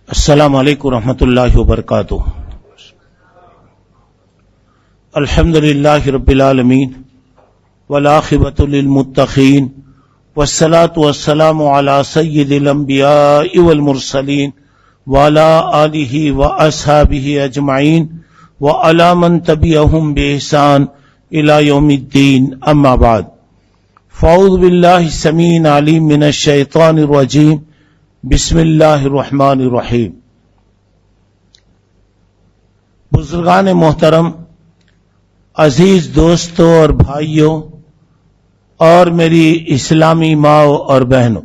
السلام علیکم ورحمۃ اللہ وبرکاتہ۔ الحمد للہ رب العالمین والعاقبۃ للمتقین والصلاة والسلام علی سید الانبیاء والمرسلین وعلی آلہ واصحابہ اجمعین وعلی من تبعہم بإحسان الی یوم الدین، اما بعد، فاعوذ باللہ السمیع العلیم من الشیطان الرجیم، بسم اللہ الرحمن الرحیم۔ بزرگان محترم، عزیز دوستوں اور بھائیوں اور میری اسلامی ماؤں اور بہنوں،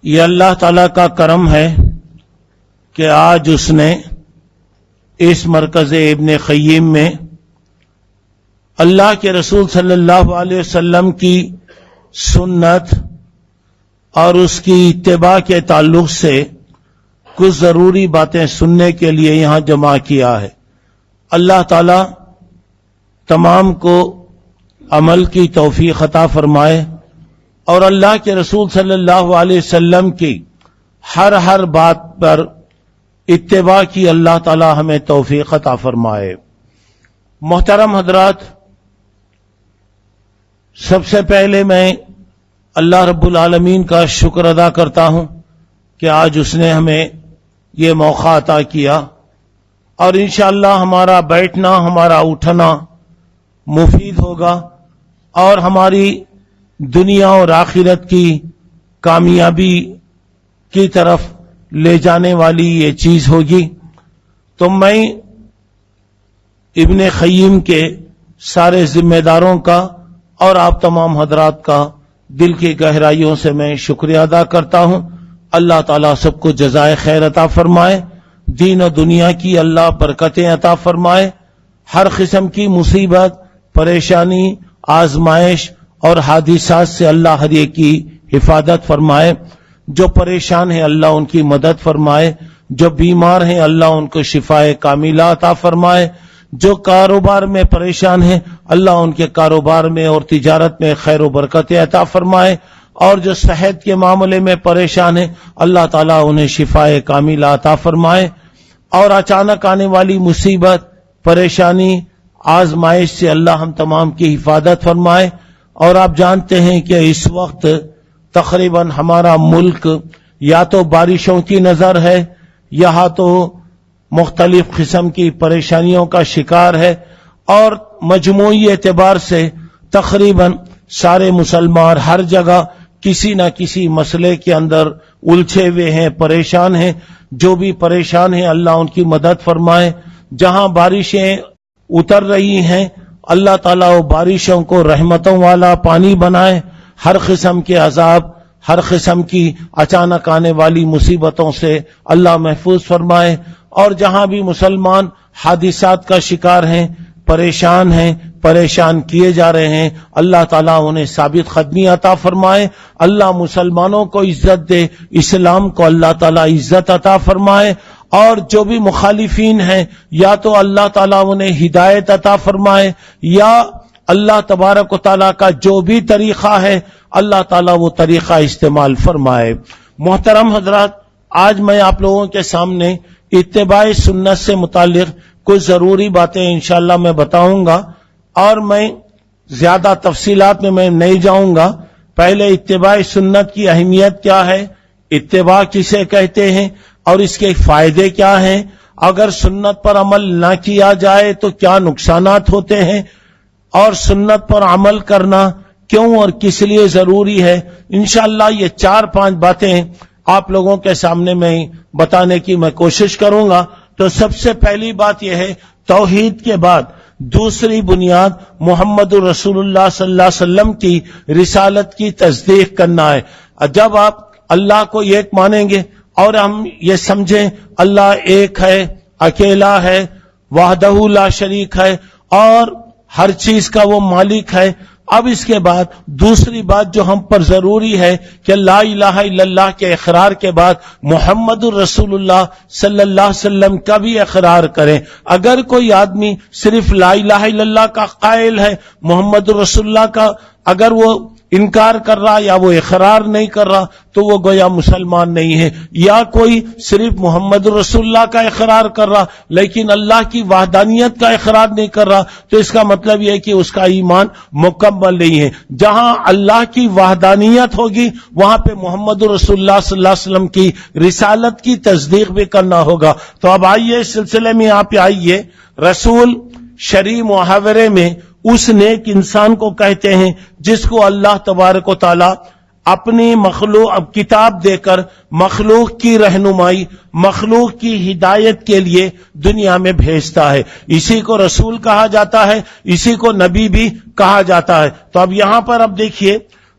یہ اللہ تعالیٰ کا کرم ہے کہ آج اس نے اس مرکز ابن قیم میں اللہ کے رسول صلی اللہ علیہ وسلم کی سنت اور اس کی اتباع کے تعلق سے کچھ ضروری باتیں سننے کے لیے یہاں جمع کیا ہے۔ اللہ تعالی تمام کو عمل کی توفیق عطا فرمائے اور اللہ کے رسول صلی اللہ علیہ وسلم کی ہر بات پر اتباع کی اللہ تعالی ہمیں توفیق عطا فرمائے۔ محترم حضرات، سب سے پہلے میں اللہ رب العالمین کا شکر ادا کرتا ہوں کہ آج اس نے ہمیں یہ موقع عطا کیا اور انشاءاللہ ہمارا بیٹھنا، ہمارا اٹھنا مفید ہوگا اور ہماری دنیا اور آخرت کی کامیابی کی طرف لے جانے والی یہ چیز ہوگی۔ تو میں ابن قیم کے سارے ذمہ داروں کا اور آپ تمام حضرات کا دل کی گہرائیوں سے میں شکریہ ادا کرتا ہوں۔ اللہ تعالیٰ سب کو جزائے خیر عطا فرمائے، دین و دنیا کی اللہ برکتیں عطا فرمائے، ہر قسم کی مصیبت، پریشانی، آزمائش اور حادثات سے اللہ ہر ایک کی حفاظت فرمائے۔ جو پریشان ہیں اللہ ان کی مدد فرمائے، جو بیمار ہیں اللہ ان کو شفائے کاملہ عطا فرمائے، جو کاروبار میں پریشان ہیں اللہ ان کے کاروبار میں اور تجارت میں خیر و برکت عطا فرمائے، اور جو صحت کے معاملے میں پریشان ہیں اللہ تعالیٰ انہیں شفائے کاملہ عطا فرمائے، اور اچانک آنے والی مصیبت، پریشانی، آزمائش سے اللہ ہم تمام کی حفاظت فرمائے۔ اور آپ جانتے ہیں کہ اس وقت تقریباً ہمارا ملک یا تو بارشوں کی نظر ہے، یہاں تو مختلف قسم کی پریشانیوں کا شکار ہے، اور مجموعی اعتبار سے تقریباً سارے مسلمان ہر جگہ کسی نہ کسی مسئلے کے اندر الجھے ہوئے ہیں، پریشان ہیں۔ جو بھی پریشان ہیں اللہ ان کی مدد فرمائے۔ جہاں بارشیں اتر رہی ہیں اللہ تعالیٰ وہ بارشوں کو رحمتوں والا پانی بنائے، ہر قسم کے عذاب، ہر قسم کی اچانک آنے والی مصیبتوں سے اللہ محفوظ فرمائے۔ اور جہاں بھی مسلمان حادثات کا شکار ہیں، پریشان کیے جا رہے ہیں، اللہ تعالیٰ انہیں ثابت قدمی عطا فرمائے، اللہ مسلمانوں کو عزت دے، اسلام کو اللہ تعالیٰ عزت عطا فرمائے، اور جو بھی مخالفین ہیں یا تو اللہ تعالیٰ انہیں ہدایت عطا فرمائے، یا اللہ تبارک و تعالیٰ کا جو بھی طریقہ ہے اللہ تعالیٰ وہ طریقہ استعمال فرمائے۔ محترم حضرات، آج میں آپ لوگوں کے سامنے اتباع سنت سے متعلق کچھ ضروری باتیں انشاءاللہ میں بتاؤں گا، اور میں زیادہ تفصیلات میں نہیں جاؤں گا۔ پہلے اتباع سنت کی اہمیت کیا ہے، اتباع کسے کہتے ہیں اور اس کے فائدے کیا ہیں، اگر سنت پر عمل نہ کیا جائے تو کیا نقصانات ہوتے ہیں، اور سنت پر عمل کرنا کیوں اور کس لیے ضروری ہے، انشاءاللہ یہ 4-5 باتیں آپ لوگوں کے سامنے میں بتانے کی میں کوشش کروں گا۔ تو سب سے پہلی بات یہ ہے، توحید کے بعد دوسری بنیاد محمد رسول اللہ صلی اللہ علیہ وسلم کی رسالت کی تصدیق کرنا ہے۔ جب آپ اللہ کو ایک مانیں گے اور ہم یہ سمجھیں اللہ ایک ہے، اکیلا ہے، وحدہ لا شریک ہے اور ہر چیز کا وہ مالک ہے، اب اس کے بعد دوسری بات جو ہم پر ضروری ہے کہ لا الہ الا اللہ کے اقرار کے بعد محمد الرسول اللہ صلی اللہ علیہ وسلم کا بھی اقرار کریں۔ اگر کوئی آدمی صرف لا الہ الا اللہ کا قائل ہے، محمد الرسول اللہ کا اگر وہ انکار کر رہا یا وہ اقرار نہیں کر رہا تو وہ گویا مسلمان نہیں ہے، یا کوئی صرف محمد رسول اللہ کا اقرار کر رہا لیکن اللہ کی وحدانیت کا اقرار نہیں کر رہا تو اس کا مطلب یہ ہے کہ اس کا ایمان مکمل نہیں ہے۔ جہاں اللہ کی وحدانیت ہوگی وہاں پہ محمد رسول اللہ صلی اللہ علیہ وسلم کی رسالت کی تصدیق بھی کرنا ہوگا۔ تو اب آئیے اس سلسلے میں یہاں پہ آئیے، رسول شرعی محاورے میں اس نیک انسان کو کہتے ہیں جس کو اللہ تبارک و تعالی اپنی مخلوق کتاب دے کر مخلوق کی رہنمائی، مخلوق کی ہدایت کے لیے دنیا میں بھیجتا ہے، اسی کو رسول کہا جاتا ہے، اسی کو نبی بھی کہا جاتا ہے۔ تو اب یہاں پر اب دیکھیے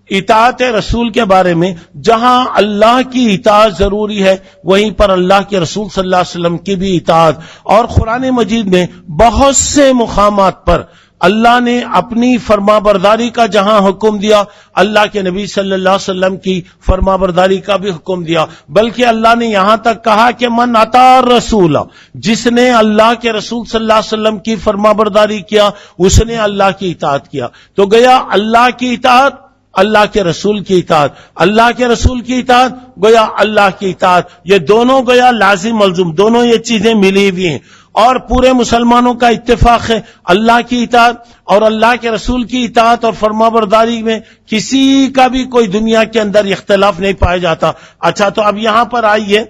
اطاعت رسول کے بارے میں، جہاں اللہ کی اطاعت ضروری ہے وہیں پر اللہ کے رسول صلی اللہ علیہ وسلم کی بھی اطاعت، اور قرآن مجید میں بہت سے مقامات پر اللہ نے اپنی فرما برداری کا جہاں حکم دیا، اللہ کے نبی صلی اللہ علیہ وسلم کی فرما برداری کا بھی حکم دیا، بلکہ اللہ نے یہاں تک کہا کہ من اطاع الرسول، جس نے اللہ کے رسول صلی اللہ علیہ وسلم کی فرما برداری کیا اس نے اللہ کی اطاعت کیا۔ تو گیا اللہ کی اطاعت، اللہ کے رسول کی اطاعت، اللہ کے رسول کی اطاعت گویا اللہ کی اطاعت، یہ دونوں گویا لازم ملزوم، دونوں یہ چیزیں ملی ہوئی ہیں، اور پورے مسلمانوں کا اتفاق ہے اللہ کی اطاعت اور اللہ کے رسول کی اطاعت اور فرما برداری میں کسی کا بھی کوئی دنیا کے اندر اختلاف نہیں پایا جاتا۔ اچھا، تو اب یہاں پر آئیے،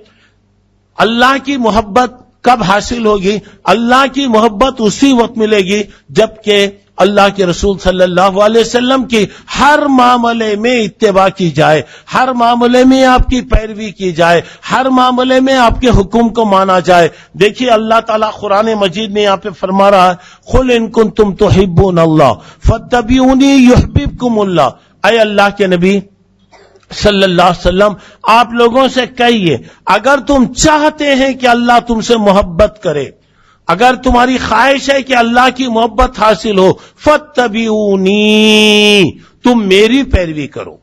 اللہ کی محبت کب حاصل ہوگی؟ اللہ کی محبت اسی وقت ملے گی جبکہ اللہ کے رسول صلی اللہ علیہ وسلم کی ہر معاملے میں اتباع کی جائے، ہر معاملے میں آپ کی پیروی کی جائے، ہر معاملے میں آپ کے حکم کو مانا جائے۔ دیکھیے اللہ تعالیٰ قرآن مجید میں یہاں پہ فرما رہا ہے، قل ان کنتم تحبون اللہ فاتبعونی یحببکم اللہ، اے اللہ کے نبی صلی اللہ علیہ وسلم آپ لوگوں سے کہیے اگر تم چاہتے ہیں کہ اللہ تم سے محبت کرے، اگر تمہاری خواہش ہے کہ اللہ کی محبت حاصل ہو، فاتبعونی، تم میری پیروی کرو،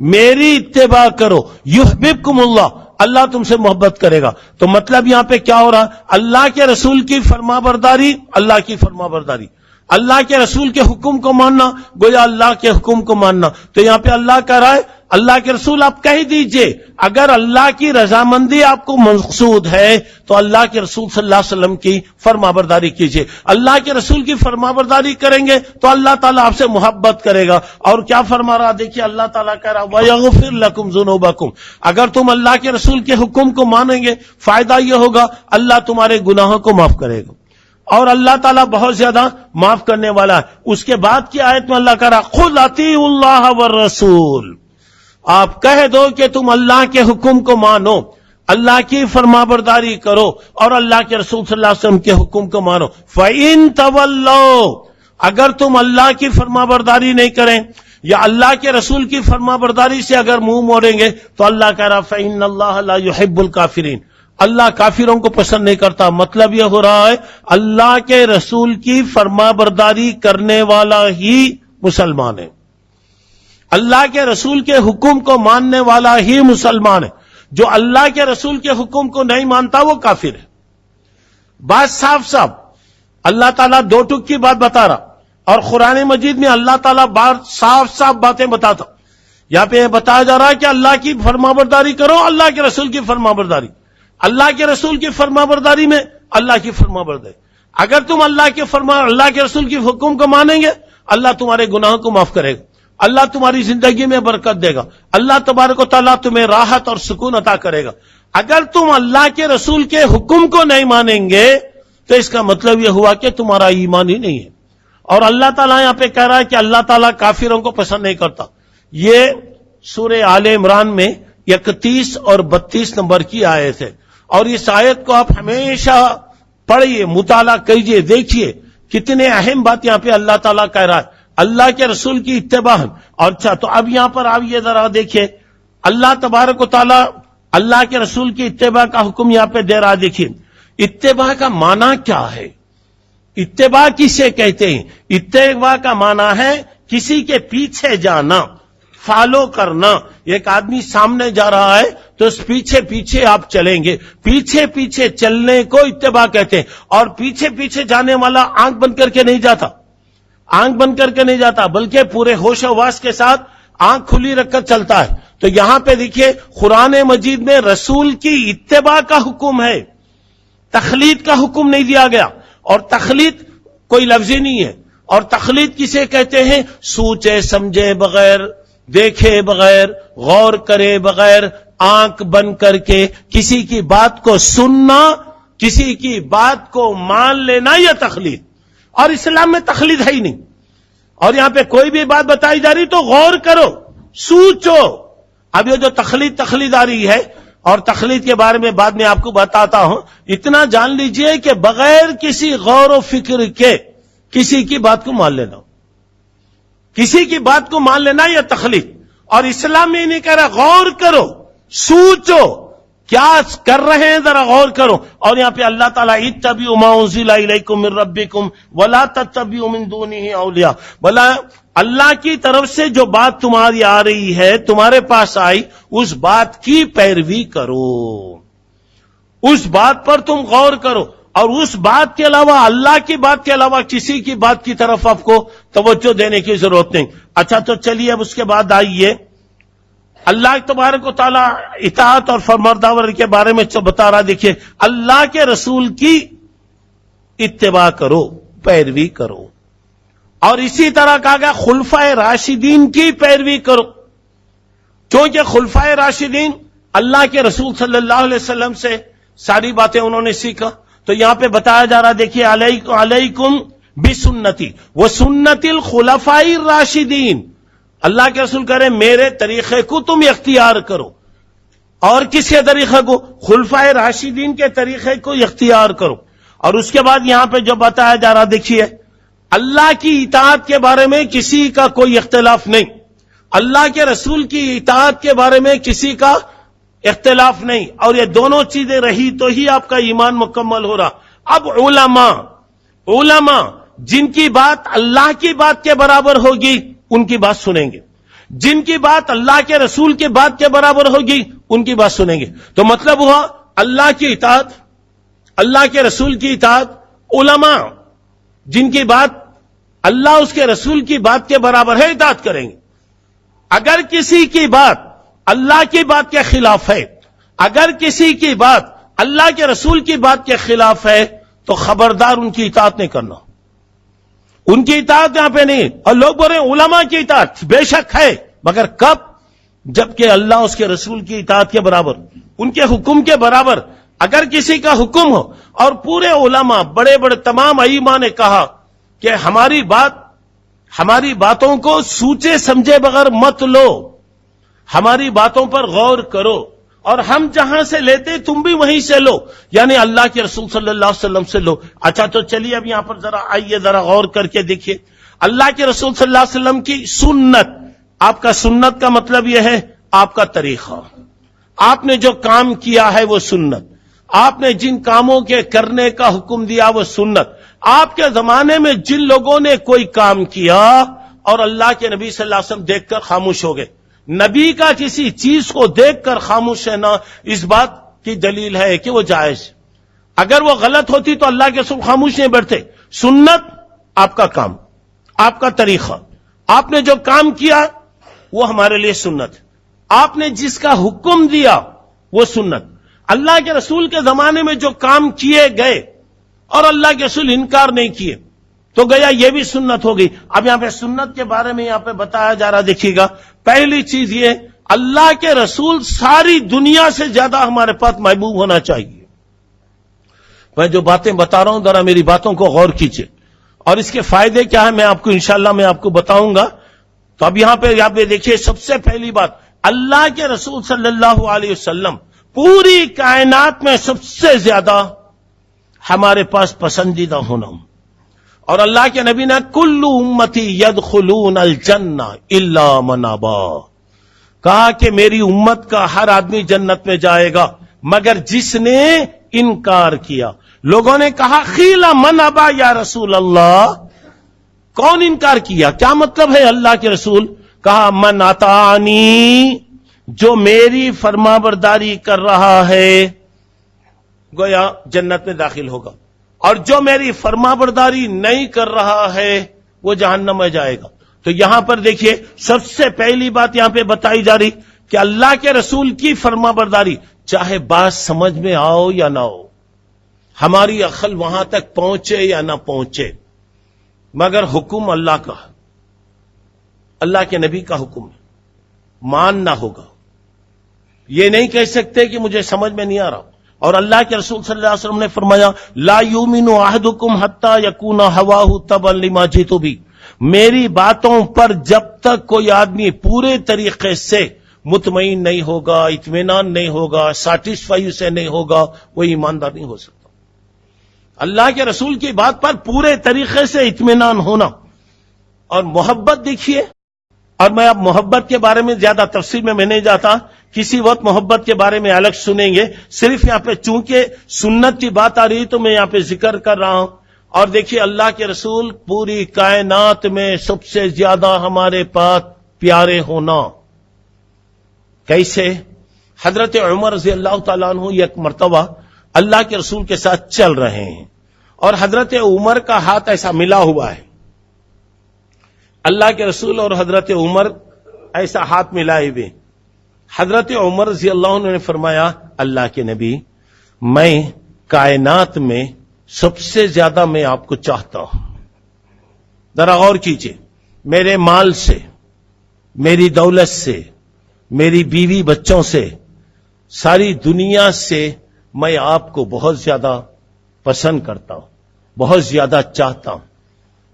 میری اتباع کرو، یحببکم اللہ، اللہ تم سے محبت کرے گا۔ تو مطلب یہاں پہ کیا ہو رہا؟ اللہ کے رسول کی فرما برداری، اللہ کی فرما برداری، اللہ کے رسول کے حکم کو ماننا گویا اللہ کے حکم کو ماننا۔ تو یہاں پہ اللہ کہہ رہا ہے اللہ کے رسول آپ کہہ دیجئے اگر اللہ کی رضامندی آپ کو مقصود ہے تو اللہ کے رسول صلی اللہ علیہ وسلم کی فرما برداری کیجئے، اللہ کے رسول کی فرما برداری کریں گے تو اللہ تعالیٰ آپ سے محبت کرے گا۔ اور کیا فرما رہا؟ دیکھیے اللہ تعالیٰ کہہ رہا وَيَغْفِرْ لَكُمْ ذُنُوبَكُمْ، اگر تم اللہ کے رسول کے حکم کو مانیں گے فائدہ یہ ہوگا اللہ تمہارے گناہوں کو معاف کرے گا، اور اللہ تعالیٰ بہت زیادہ معاف کرنے والا ہے۔ اس کے بعد کی آیت میں اللہ کہہ رہا قُلْ اطیعوا اللَّهَ وَالرَّسُولَ، آپ کہہ دو کہ تم اللہ کے حکم کو مانو، اللہ کی فرما برداری کرو اور اللہ کے رسول صلی اللہ علیہ وسلم کے حکم کو مانو۔ فَإِن تَوَلَّوْا، اگر تم اللہ کی فرما برداری نہیں کریں یا اللہ کے رسول کی فرما برداری سے اگر منہ موڑیں گے تو اللہ کہہ رہا فَإِنَّ اللَّهَ لَا يُحِبُّ الْكَافِرِينَ، اللہ کافروں کو پسند نہیں کرتا۔ مطلب یہ ہو رہا ہے اللہ کے رسول کی فرما برداری کرنے والا ہی مسلمان ہے، اللہ کے رسول کے حکم کو ماننے والا ہی مسلمان ہے، جو اللہ کے رسول کے حکم کو نہیں مانتا وہ کافر ہے۔ بات صاف صاف اللہ تعالیٰ دو ٹک کی بات بتا رہا، اور قرآن مجید میں اللہ تعالیٰ بات صاف صاف باتیں بتاتا۔ یہاں پہ یہ بتایا جا رہا ہے کہ اللہ کی فرما برداری کرو، اللہ کے رسول کی فرما برداری، اللہ کے رسول کی فرما برداری میں اللہ کی فرما برداری، اگر تم اللہ کے رسول کی حکم کو مانیں گے اللہ تمہارے گناہوں کو معاف کرے گا، اللہ تمہاری زندگی میں برکت دے گا، اللہ تبارک و تعالیٰ تمہیں راحت اور سکون عطا کرے گا۔ اگر تم اللہ کے رسول کے حکم کو نہیں مانیں گے تو اس کا مطلب یہ ہوا کہ تمہارا ایمان ہی نہیں ہے۔ اور اللہ تعالیٰ یہاں پہ کہہ رہا ہے کہ اللہ تعالیٰ کافروں کو پسند نہیں کرتا۔ یہ سورہ آل عمران میں 31 اور 32 نمبر کی آیت ہے، اور اس آیت کو آپ ہمیشہ پڑھیے، مطالعہ کیجئے، دیکھیے کتنے اہم بات یہاں پہ اللہ تعالیٰ کہہ رہا ہے، اللہ کے رسول کی اتباع۔ اور اچھا تو اب یہاں پر آپ یہ ذرا دیکھیے اللہ تبارک و تعالیٰ اللہ کے رسول کی اتباع کا حکم یہاں پہ دے رہا۔ دیکھیے اتباع کا معنی کیا ہے، اتباع کسے کہتے ہیں؟ اتباع کا معنی ہے کسی کے پیچھے جانا، فالو کرنا۔ ایک آدمی سامنے جا رہا ہے تو اس پیچھے پیچھے آپ چلیں گے، پیچھے پیچھے چلنے کو اتباع کہتے ہیں۔ اور پیچھے پیچھے جانے والا آنکھ بند کر کے نہیں جاتا، آنکھ بند کر کے نہیں جاتا، بلکہ پورے ہوش و حواس کے ساتھ آنکھ کھلی رکھ کر چلتا ہے. تو یہاں پہ دیکھیے قرآن مجید میں رسول کی اتباع کا حکم ہے، تقلید کا حکم نہیں دیا گیا. اور تقلید کوئی لفظی نہیں ہے. اور تقلید کسے کہتے ہیں؟ سوچے سمجھے بغیر، دیکھے بغیر، غور کرے بغیر، آنکھ بند کر کے کسی کی بات کو سننا، کسی کی بات کو مان لینا، یہ تقلید. اور اسلام میں تقلید ہے ہی نہیں. اور یہاں پہ کوئی بھی بات بتائی جا رہی تو غور کرو، سوچو. اب یہ جو تقلید آ رہی ہے، اور تقلید کے بارے میں بعد میں آپ کو بتاتا ہوں، اتنا جان لیجئے کہ بغیر کسی غور و فکر کے کسی کی بات کو مان لینا، کسی کی بات کو مان لینا یہ تقلید. اور اسلام میں نہیں کہہ رہا غور کرو، سوچو کیا کر رہے ہیں، ذرا غور کرو. اور یہاں پہ اللہ تعالیٰ اتبعوا ما انزل الیکم من ربکم ولا تتبعوا من دونہ اولیاء، بلا اللہ کی طرف سے جو بات تمہاری آ رہی ہے، تمہارے پاس آئی، اس بات کی پیروی کرو، اس بات پر تم غور کرو. اور اس بات کے علاوہ، اللہ کی بات کے علاوہ کسی کی بات کی طرف آپ کو توجہ دینے کی ضرورت نہیں. اچھا تو چلیے اب اس کے بعد آئیے، اللہ تبارک و تعالیٰ اطاعت اور فرمانبرداری کے بارے میں جو بتا رہا، دیکھیے اللہ کے رسول کی اتباع کرو، پیروی کرو. اور اسی طرح کہا گیا خلفائے راشدین کی پیروی کرو، کیونکہ خلفائے راشدین اللہ کے رسول صلی اللہ علیہ وسلم سے ساری باتیں انہوں نے سیکھا. تو یہاں پہ بتایا جا رہا، دیکھیے علیکم بسنتی وسنت الخلفاء الراشدین. اللہ کے رسول کہہ رہے میرے طریقے کو تم اختیار کرو. اور کس کے طریقے کو؟ خلفائے راشدین کے طریقے کو اختیار کرو. اور اس کے بعد یہاں پہ جو بتایا جا رہا، دیکھیے اللہ کی اطاعت کے بارے میں کسی کا کوئی اختلاف نہیں، اللہ کے رسول کی اطاعت کے بارے میں کسی کا اختلاف نہیں. اور یہ دونوں چیزیں رہی تو ہی آپ کا ایمان مکمل ہو رہا. اب علماء جن کی بات اللہ کی بات کے برابر ہوگی ان کی بات سنیں گے، جن کی بات اللہ کے رسول کی بات کے برابر ہوگی ان کی بات سنیں گے. تو مطلب ہوا اللہ کی اطاعت، اللہ کے رسول کی اطاعت، علماء جن کی بات اللہ اس کے رسول کی بات کے برابر ہے اطاعت کریں گے. اگر کسی کی بات اللہ کی بات کے خلاف ہے، اگر کسی کی بات اللہ کے رسول کی بات کے خلاف ہے تو خبردار ان کی اطاعت نہیں کرنا، ان کی اطاعت یہاں پہ نہیں. اور لوگ بول رہے ہیں علماء کی اطاعت بے شک ہے، مگر کب؟ جبکہ اللہ اس کے رسول کی اطاعت کے برابر، ان کے حکم کے برابر اگر کسی کا حکم ہو. اور پورے علماء بڑے بڑے تمام ائمہ نے کہا کہ ہماری باتوں کو سوچے سمجھے بغیر مت لو، ہماری باتوں پر غور کرو، اور ہم جہاں سے لیتے تم بھی وہیں سے لو، یعنی اللہ کے رسول صلی اللہ علیہ وسلم سے لو. اچھا تو چلیے اب یہاں پر ذرا آئیے، ذرا غور کر کے دیکھیے اللہ کے رسول صلی اللہ علیہ وسلم کی سنت. آپ کا سنت کا مطلب یہ ہے آپ کا طریقہ، آپ نے جو کام کیا ہے وہ سنت، آپ نے جن کاموں کے کرنے کا حکم دیا وہ سنت. آپ کے زمانے میں جن لوگوں نے کوئی کام کیا اور اللہ کے نبی صلی اللہ علیہ وسلم دیکھ کر خاموش ہو گئے، نبی کا کسی چیز کو دیکھ کر خاموش رہنا اس بات کی دلیل ہے کہ وہ جائز. اگر وہ غلط ہوتی تو اللہ کے رسول خاموش نہیں بیٹھتے. سنت آپ کا کام، آپ کا طریقہ، آپ نے جو کام کیا وہ ہمارے لیے سنت، آپ نے جس کا حکم دیا وہ سنت. اللہ کے رسول کے زمانے میں جو کام کیے گئے اور اللہ کے رسول انکار نہیں کیے تو گیا یہ بھی سنت ہو گئی. اب یہاں پہ سنت کے بارے میں یہاں پہ بتایا جا رہا، دیکھیے گا پہلی چیز یہ اللہ کے رسول ساری دنیا سے زیادہ ہمارے پاس محبوب ہونا چاہیے. میں جو باتیں بتا رہا ہوں ذرا میری باتوں کو غور کیجیے، اور اس کے فائدے کیا ہیں میں آپ کو انشاءاللہ میں آپ کو بتاؤں گا. تو اب یہاں پہ دیکھیے سب سے پہلی بات، اللہ کے رسول صلی اللہ علیہ وسلم پوری کائنات میں سب سے زیادہ ہمارے پاس پسندیدہ ہونا. اور اللہ کے نبی نے کل امتی یدخلون الجنہ الا من ابا، کہا کہ میری امت کا ہر آدمی جنت میں جائے گا مگر جس نے انکار کیا. لوگوں نے کہا قیل من ابا یا رسول اللہ، کون انکار کیا، کیا مطلب ہے اللہ کے رسول؟ کہا من اطاعنی، جو میری فرما برداری کر رہا ہے گویا جنت میں داخل ہوگا، اور جو میری فرما برداری نہیں کر رہا ہے وہ جہنم میں جائے گا. تو یہاں پر دیکھیے سب سے پہلی بات یہاں پہ بتائی جا رہی کہ اللہ کے رسول کی فرما برداری، چاہے بات سمجھ میں آؤ یا نہ ہو، ہماری عقل وہاں تک پہنچے یا نہ پہنچے، مگر حکم اللہ کا، اللہ کے نبی کا حکم ہے، ماننا ہوگا۔ یہ نہیں کہہ سکتے کہ مجھے سمجھ میں نہیں آ رہا۔ اور اللہ کے رسول صلی اللہ علیہ وسلم نے فرمایا لا یؤمن احدکم حتی یکون ہواہ تبعا لما جئت بہ، میری باتوں پر جب تک کوئی آدمی پورے طریقے سے مطمئن نہیں ہوگا، اطمینان نہیں ہوگا، سیٹسفائی سے نہیں ہوگا، وہ ایماندار نہیں ہو سکتا۔ اللہ کے رسول کی بات پر پورے طریقے سے اطمینان ہونا اور محبت دیکھیے۔ اور میں اب محبت کے بارے میں زیادہ تفصیل میں نہیں جاتا، کسی وقت محبت کے بارے میں الگ سنیں گے، صرف یہاں پہ چونکہ سنت کی بات آ رہی تو میں یہاں پہ ذکر کر رہا ہوں۔ اور دیکھیے اللہ کے رسول پوری کائنات میں سب سے زیادہ ہمارے پاس پیارے ہونا کیسے؟ حضرت عمر رضی اللہ تعالیٰ عنہ ایک مرتبہ اللہ کے رسول کے ساتھ چل رہے ہیں اور حضرت عمر کا ہاتھ ایسا ملا ہوا ہے، اللہ کے رسول اور حضرت عمر ایسا ہاتھ ملائے ہوئے۔ حضرت عمر رضی اللہ عنہ نے فرمایا اللہ کے نبی، میں کائنات میں سب سے زیادہ میں آپ کو چاہتا ہوں، ذرا غور کیجئے، میرے مال سے، میری دولت سے، میری بیوی بچوں سے، ساری دنیا سے میں آپ کو بہت زیادہ پسند کرتا ہوں، بہت زیادہ چاہتا ہوں۔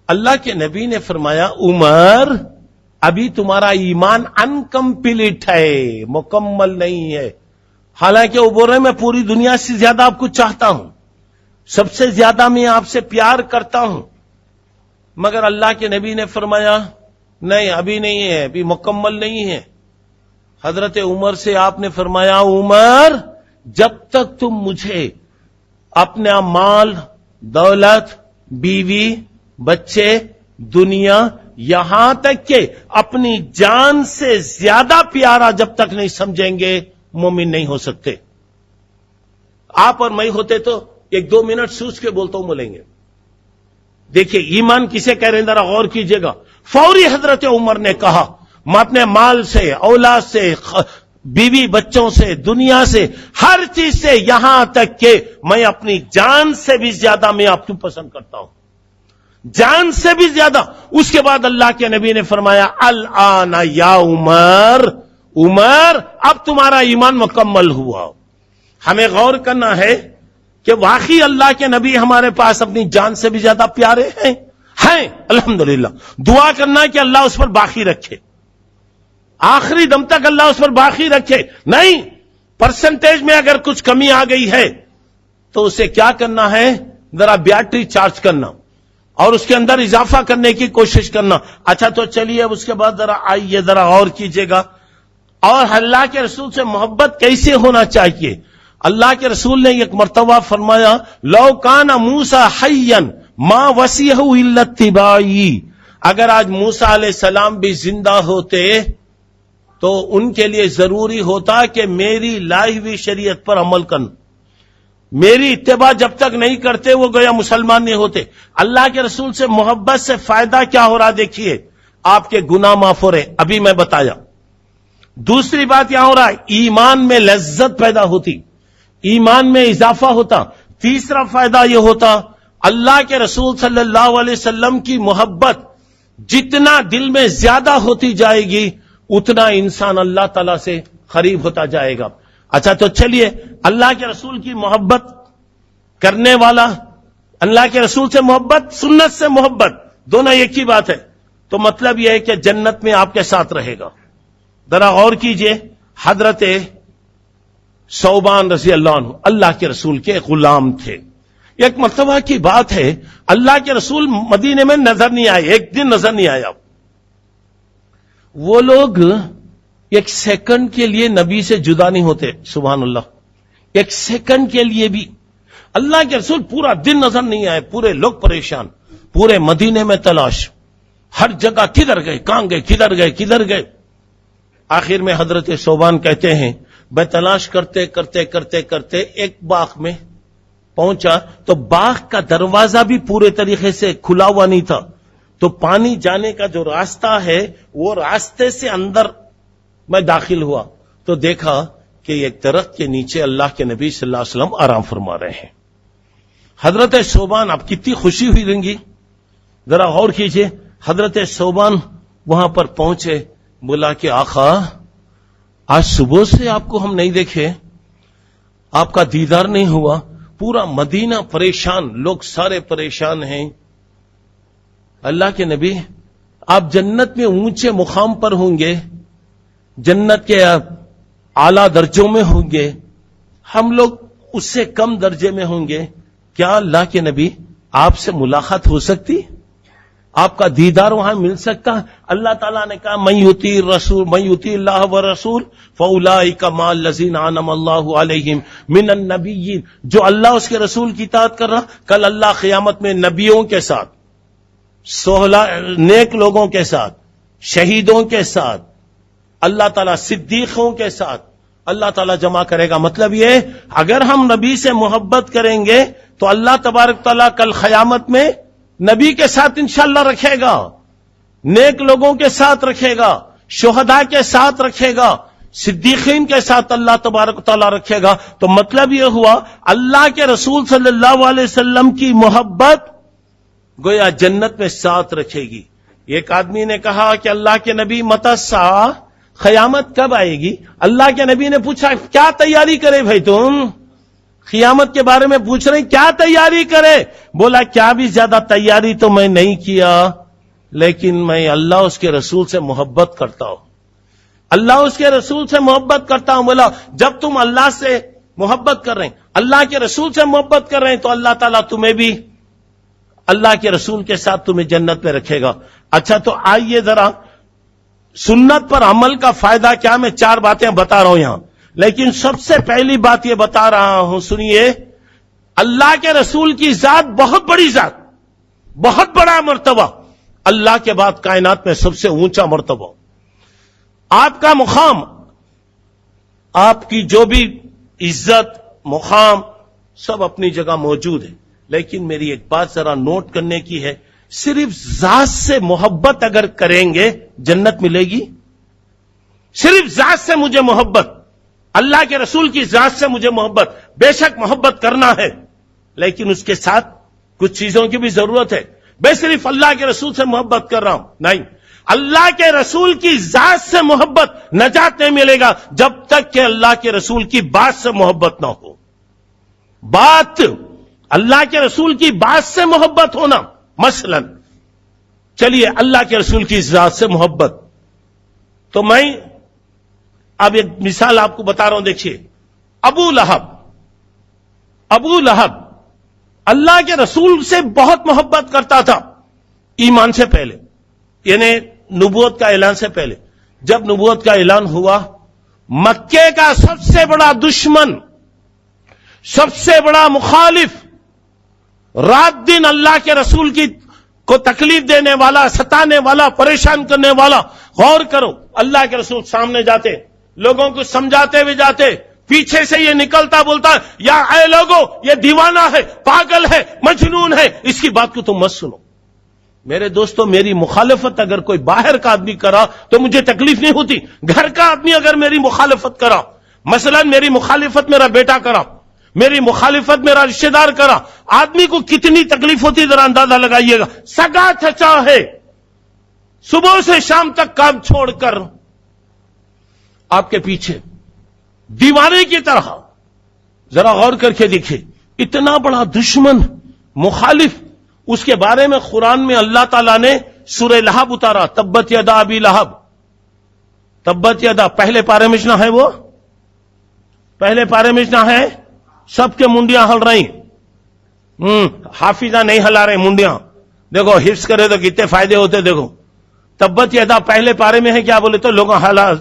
اللہ کے نبی نے فرمایا عمر ابھی تمہارا ایمان انکمپلیٹ ہے، مکمل نہیں ہے، حالانکہ وہ بول رہے میں پوری دنیا سے زیادہ آپ کو چاہتا ہوں، سب سے زیادہ میں آپ سے پیار کرتا ہوں، مگر اللہ کے نبی نے فرمایا نہیں ابھی نہیں ہے، ابھی مکمل نہیں ہے۔ حضرت عمر سے آپ نے فرمایا عمر جب تک تم مجھے اپنا مال، دولت، بیوی، بچے، دنیا، یہاں تک کہ اپنی جان سے زیادہ پیارا جب تک نہیں سمجھیں گے مومن نہیں ہو سکتے۔ آپ اور میں ہوتے تو 1-2 منٹ سوچ کے بولتا ہوں بولیں گے۔ دیکھیے ایمان کسے کہہ رہے ہیں ذرا غور کیجئے گا۔ فوری حضرت عمر نے کہا میں اپنے مال سے، اولاد سے، بیوی بچوں سے، دنیا سے، ہر چیز سے، یہاں تک کہ میں اپنی جان سے بھی زیادہ میں آپ کو پسند کرتا ہوں، جان سے بھی زیادہ۔ اس کے بعد اللہ کے نبی نے فرمایا الآن یا عمر، عمر اب تمہارا ایمان مکمل ہوا۔ ہمیں غور کرنا ہے کہ واقعی اللہ کے نبی ہمارے پاس اپنی جان سے بھی زیادہ پیارے ہیں الحمدللہ۔ دعا کرنا ہے کہ اللہ اس پر باقی رکھے، آخری دم تک اللہ اس پر باقی رکھے۔ نہیں پرسنٹیج میں اگر کچھ کمی آ گئی ہے تو اسے کیا کرنا ہے، ذرا بیٹری چارج کرنا اور اس کے اندر اضافہ کرنے کی کوشش کرنا۔ اچھا تو چلیے اب اس کے بعد ذرا آئیے ذرا غور کیجئے گا۔ اور اللہ کے رسول سے محبت کیسے ہونا چاہیے؟ اللہ کے رسول نے ایک مرتبہ فرمایا لو کان موسیٰ حیا ما وسعہ الا اتباعی، اگر آج موسیٰ علیہ السلام بھی زندہ ہوتے تو ان کے لیے ضروری ہوتا کہ میری لائی ہوئی شریعت پر عمل کرنا، میری اتباع جب تک نہیں کرتے وہ گویا مسلمان نہیں ہوتے۔ اللہ کے رسول سے محبت سے فائدہ کیا ہو رہا دیکھیے، آپ کے گناہ معاف ہو رہے، ابھی میں بتایا۔ دوسری بات یہاں ہو رہا ہے ایمان میں لذت پیدا ہوتی، ایمان میں اضافہ ہوتا۔ تیسرا فائدہ یہ ہوتا اللہ کے رسول صلی اللہ علیہ وسلم کی محبت جتنا دل میں زیادہ ہوتی جائے گی اتنا انسان اللہ تعالی سے قریب ہوتا جائے گا۔ اچھا تو چلیے اللہ کے رسول کی محبت کرنے والا، اللہ کے رسول سے محبت، سنت سے محبت، دونوں ایک ہی بات ہے، تو مطلب یہ ہے کہ جنت میں آپ کے ساتھ رہے گا۔ ذرا غور کیجئے، حضرت ثوبان رضی اللہ عنہ اللہ کے رسول کے غلام تھے۔ ایک مرتبہ کی بات ہے اللہ کے رسول مدینے میں نظر نہیں آئے، ایک دن نظر نہیں آیا۔ وہ لوگ ایک سیکنڈ کے لیے نبی سے جدا نہیں ہوتے، سبحان اللہ، ایک سیکنڈ کے لیے بھی۔ اللہ کے رسول پورا دن نظر نہیں آئے، پورے لوگ پریشان، پورے مدینے میں تلاش، ہر جگہ کدھر گئے، کہاں گئے، کدھر گئے، کدھر گئے۔ آخر میں حضرت ثوبان کہتے ہیں میں تلاش کرتے کرتے کرتے کرتے ایک باغ میں پہنچا تو باغ کا دروازہ بھی پورے طریقے سے کھلا ہوا نہیں تھا، تو پانی جانے کا جو راستہ ہے وہ راستے سے اندر میں داخل ہوا تو دیکھا کہ ایک درخت کے نیچے اللہ کے نبی صلی اللہ علیہ وسلم آرام فرما رہے ہیں. حضرت ثوبان، اب کتنی خوشی ہوئی رہیں گی، ذرا غور کیجئے. حضرت ثوبان وہاں پر پہنچے، بولا کہ آقا آج صبح سے آپ کو ہم نہیں دیکھے، آپ کا دیدار نہیں ہوا. پورا مدینہ پریشان، لوگ سارے پریشان ہیں. اللہ کے نبی، آپ جنت میں اونچے مقام پر ہوں گے، جنت کے اعلی درجوں میں ہوں گے، ہم لوگ اس سے کم درجے میں ہوں گے. کیا اللہ کے نبی آپ سے ملاقات ہو سکتی، آپ کا دیدار وہاں مل سکتا؟ اللہ تعالیٰ نے کہا من یطیع الرسول من یطیع اللہ والرسول فاولئک مع الذین انعم اللہ علیہم من النبیین. جو اللہ اس کے رسول کی اطاعت کر رہا، کل اللہ قیامت میں نبیوں کے ساتھ، نیک لوگوں کے ساتھ، شہیدوں کے ساتھ، اللہ تعالیٰ صدیقوں کے ساتھ اللہ تعالیٰ جمع کرے گا. مطلب یہ اگر ہم نبی سے محبت کریں گے تو اللہ تبارک تعالیٰ کل قیامت میں نبی کے ساتھ انشاءاللہ رکھے گا، نیک لوگوں کے ساتھ رکھے گا، شہداء کے ساتھ رکھے گا، صدیقین کے ساتھ اللہ تبارک تعالیٰ رکھے گا. تو مطلب یہ ہوا اللہ کے رسول صلی اللہ علیہ وسلم کی محبت گویا جنت میں ساتھ رکھے گی. ایک آدمی نے کہا کہ اللہ کے نبی متی الساعہ، قیامت کب آئے گی؟ اللہ کے نبی نے پوچھا کیا تیاری کرے بھائی، تم قیامت کے بارے میں پوچھ رہے ہیں، کیا تیاری کرے؟ بولا کیا بھی زیادہ تیاری تو میں نہیں کیا، لیکن میں اللہ اس کے رسول سے محبت کرتا ہوں، اللہ اس کے رسول سے محبت کرتا ہوں. بولا جب تم اللہ سے محبت کر رہے ہیں، اللہ کے رسول سے محبت کر رہے ہیں، تو اللہ تعالیٰ تمہیں بھی اللہ کے رسول کے ساتھ تمہیں جنت میں رکھے گا. اچھا تو آئیے ذرا سنت پر عمل کا فائدہ کیا، میں 4 باتیں بتا رہا ہوں یہاں، لیکن سب سے پہلی بات یہ بتا رہا ہوں، سنیے. اللہ کے رسول کی ذات بہت بڑی ذات، بہت بڑا مرتبہ، اللہ کے بعد کائنات میں سب سے اونچا مرتبہ. آپ کا مقام، آپ کی جو بھی عزت مقام سب اپنی جگہ موجود ہے، لیکن میری ایک بات ذرا نوٹ کرنے کی ہے، صرف ذات سے محبت اگر کریں گے جنت ملے گی؟ صرف ذات سے مجھے محبت، اللہ کے رسول کی ذات سے مجھے محبت، بے شک محبت کرنا ہے، لیکن اس کے ساتھ کچھ چیزوں کی بھی ضرورت ہے. میں صرف اللہ کے رسول سے محبت کر رہا ہوں، نہیں، اللہ کے رسول کی ذات سے محبت نجات نہیں ملے گا جب تک کہ اللہ کے رسول کی بات سے محبت نہ ہو. بات، اللہ کے رسول کی بات سے محبت ہونا. مثلا چلیے اللہ کے رسول کی ذات سے محبت، تو میں اب ایک مثال آپ کو بتا رہا ہوں. دیکھیے ابو لہب اللہ کے رسول سے بہت محبت کرتا تھا ایمان سے پہلے، یعنی نبوت کا اعلان سے پہلے. جب نبوت کا اعلان ہوا، مکے کا سب سے بڑا دشمن، سب سے بڑا مخالف، رات دن اللہ کے رسول کو تکلیف دینے والا، ستانے والا، پریشان کرنے والا. غور کرو، اللہ کے رسول سامنے جاتے، لوگوں کو سمجھاتے ہوئے جاتے، پیچھے سے یہ نکلتا بولتا یا اے لوگوں یہ دیوانہ ہے، پاگل ہے، مجنون ہے، اس کی بات کو تم مت سنو. میرے دوستو، میری مخالفت اگر کوئی باہر کا آدمی کرا تو مجھے تکلیف نہیں ہوتی. گھر کا آدمی اگر میری مخالفت کرا، مثلا میری مخالفت میرا بیٹا کرا، میری مخالفت میرا رشتہ دار کرا، آدمی کو کتنی تکلیف ہوتی ذرا اندازہ لگائیے گا. سگا چچا ہے، صبح سے شام تک کام چھوڑ کر آپ کے پیچھے دیوانے کی طرح. ذرا غور کر کے دیکھیں، اتنا بڑا دشمن، مخالف، اس کے بارے میں قرآن میں اللہ تعالیٰ نے سورہ لہب اتارا، تبت یدا ابی لہب. تبت یدا پہلے پارے میں ہے، وہ پہلے پارے میں ہے، سب کے منڈیاں ہل رہی، حافظہ نہیں ہلا رہے منڈیاں. دیکھو حفظ کرے تو کتنے فائدے ہوتے. دیکھو تبت یدا پہلے پارے میں ہے، کیا بولے تو لوگ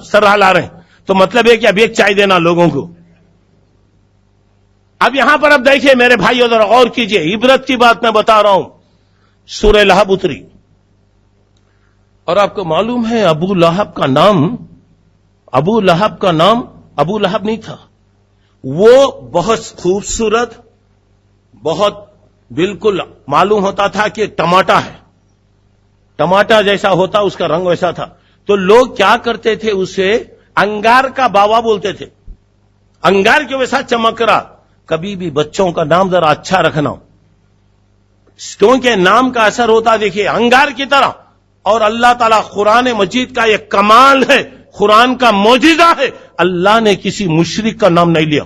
سر ہلا رہے ہیں، تو مطلب ہے کہ اب ایک چائے دینا لوگوں کو. اب یہاں پر اب دیکھیے میرے بھائیو، ذرا غور کیجئے، عبرت کی بات میں بتا رہا ہوں. سورہ لہب اتری اور آپ کو معلوم ہے ابو لہب کا نام ابو لہب نہیں تھا. وہ بہت خوبصورت، بہت بالکل معلوم ہوتا تھا کہ ٹماٹا ہے، ٹماٹر جیسا ہوتا اس کا رنگ ویسا تھا. تو لوگ کیا کرتے تھے, اسے انگار کا باوا بولتے تھے, انگار کے ویسا چمک رہا. کبھی بھی بچوں کا نام ذرا اچھا رکھنا, کیونکہ نام کا اثر ہوتا دیکھیے انگار کی طرح. اور اللہ تعالیٰ قرآن مجید کا یہ کمال ہے, قرآن کا معجزہ ہے, اللہ نے کسی مشرک کا نام نہیں لیا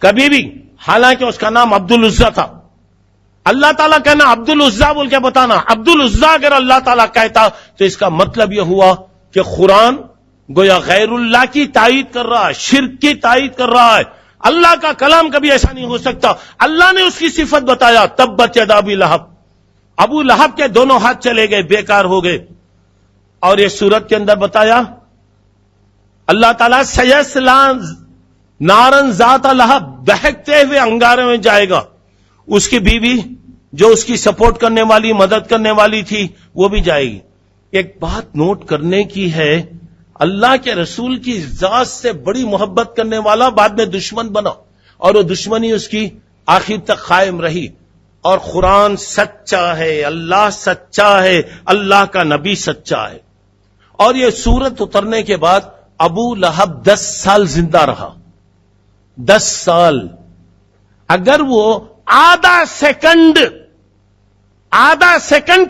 کبھی بھی, حالانکہ اس کا نام عبد العزا تھا. اللہ تعالیٰ کہنا عبد العزا بول کے بتانا, عبد العزا اگر اللہ تعالیٰ کہتا تو اس کا مطلب یہ ہوا کہ قرآن گویا غیر اللہ کی تائید کر رہا ہے, شرک کی تائید کر رہا ہے. اللہ کا کلام کبھی ایسا نہیں ہو سکتا. اللہ نے اس کی صفت بتایا, تبت یدا ابی لہب, ابو لہب کے دونوں ہاتھ چلے گئے, بیکار ہو گئے. اور یہ سورت کے اندر بتایا اللہ تعالیٰ سیصلی نارن ذات لہب, دہکتے ہوئے انگارے میں جائے گا. اس کی بیوی جو اس کی سپورٹ کرنے والی, مدد کرنے والی تھی, وہ بھی جائے گی. ایک بات نوٹ کرنے کی ہے, اللہ کے رسول کی ذات سے بڑی محبت کرنے والا بعد میں دشمن بنا, اور وہ دشمنی اس کی آخر تک قائم رہی. اور قرآن سچا ہے, اللہ سچا ہے, اللہ کا نبی سچا ہے. اور یہ سورت اترنے کے بعد ابو لہب 10 سال زندہ رہا. 10 سال. اگر وہ آدھا سیکنڈ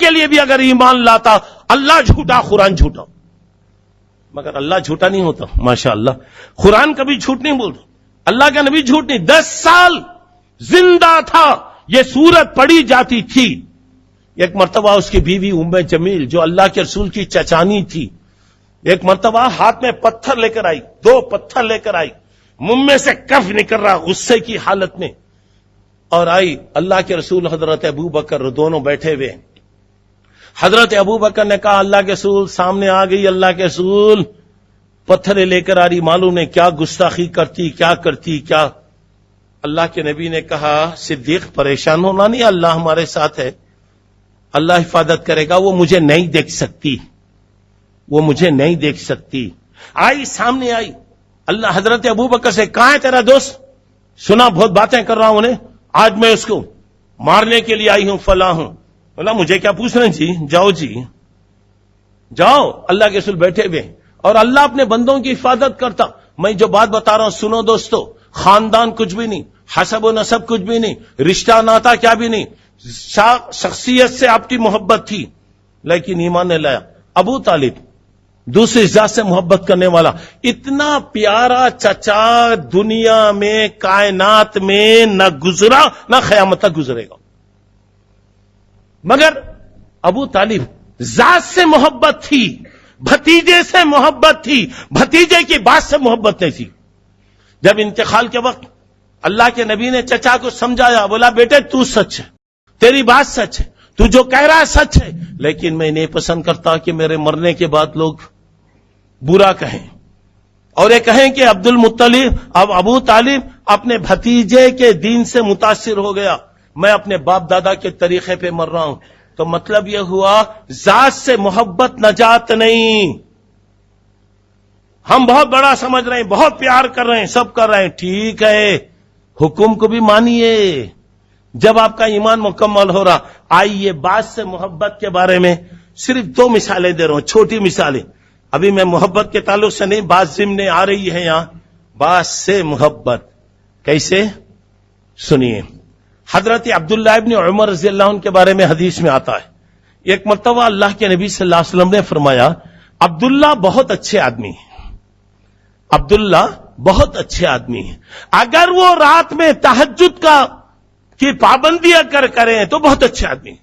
کے لیے بھی اگر ایمان لاتا, اللہ جھوٹا قرآن جھوٹا, مگر اللہ جھوٹا نہیں ہوتا. ماشاءاللہ قرآن کبھی جھوٹ نہیں بولتا, اللہ کا نبی جھوٹ نہیں. 10 سال زندہ تھا, یہ سورت پڑھی جاتی تھی. ایک مرتبہ اس کی بیوی ام جمیل جو اللہ کے رسول کی چچانی تھی, ایک مرتبہ ہاتھ میں پتھر لے کر آئی, 2 پتھر لے کر آئی, منہ میں سے کف نکل رہا غصے کی حالت میں, اور آئی. اللہ کے رسول حضرت ابو بکر دونوں بیٹھے ہوئے. حضرت ابو بکر نے کہا اللہ کے رسول سامنے آ گئی, اللہ کے رسول پتھرے لے کر آ رہی, معلوم ہے کیا گستاخی کرتی, کیا کرتی کیا. اللہ کے نبی نے کہا صدیق پریشان ہونا نہیں, اللہ ہمارے ساتھ ہے, اللہ حفاظت کرے گا. وہ مجھے نہیں دیکھ سکتی, وہ مجھے نہیں دیکھ سکتی. آئی, سامنے آئی. اللہ حضرت ابو بکر سے, کہاں ہے تیرا دوست, سنا بہت باتیں کر رہا ہوں انہیں, آج میں اس کو مارنے کے لیے آئی ہوں, فلاں ہوں. بولا مجھے کیا پوچھ رہے ہیں جی, جاؤ جی جاؤ. اللہ کے رسول بیٹھے ہوئے, اور اللہ اپنے بندوں کی حفاظت کرتا. میں جو بات بتا رہا ہوں سنو دوستو, خاندان کچھ بھی نہیں, حسب و نسب کچھ بھی نہیں, رشتہ ناتا کیا بھی نہیں, شخصیت سے آپ کی محبت تھی, لیکن ایمان نے لایا. ابو طالب دوسری ذات سے محبت کرنے والا, اتنا پیارا چچا دنیا میں کائنات میں نہ گزرا, نہ قیامت تک گزرے گا. مگر ابو طالب ذات سے محبت تھی, بھتیجے سے محبت تھی, بھتیجے کی بات سے محبت نہیں تھی. جب انتقال کے وقت اللہ کے نبی نے چچا کو سمجھایا, بولا بیٹے تو سچ ہے, تیری بات سچ ہے, تو جو کہہ رہا ہے سچ ہے, لیکن میں نہیں پسند کرتا کہ میرے مرنے کے بعد لوگ برا کہیں, اور یہ کہیں کہ عبد المطلب اب ابو طالب اپنے بھتیجے کے دین سے متاثر ہو گیا, میں اپنے باپ دادا کے طریقے پہ مر رہا ہوں. تو مطلب یہ ہوا ذات سے محبت نجات نہیں. ہم بہت بڑا سمجھ رہے ہیں, بہت پیار کر رہے ہیں, سب کر رہے ہیں, ٹھیک ہے, حکم کو بھی مانیے جب آپ کا ایمان مکمل ہو رہا. آئیے بات سے محبت کے بارے میں صرف 2 مثالیں دے رہا ہوں, چھوٹی مثالیں. ابھی میں محبت کے تعلق سے نہیں, بات ضمن آ رہی ہے یہاں, بات سے محبت کیسے سنیے. حضرت عبداللہ ابن عمر رضی اللہ عنہ کے بارے میں حدیث میں آتا ہے, ایک مرتبہ اللہ کے نبی صلی اللہ علیہ وسلم نے فرمایا عبداللہ بہت اچھے آدمی ہیں, عبداللہ بہت اچھے آدمی ہیں, اگر وہ رات میں تہجد کی پابندی اگر کریں تو بہت اچھے آدمی ہیں.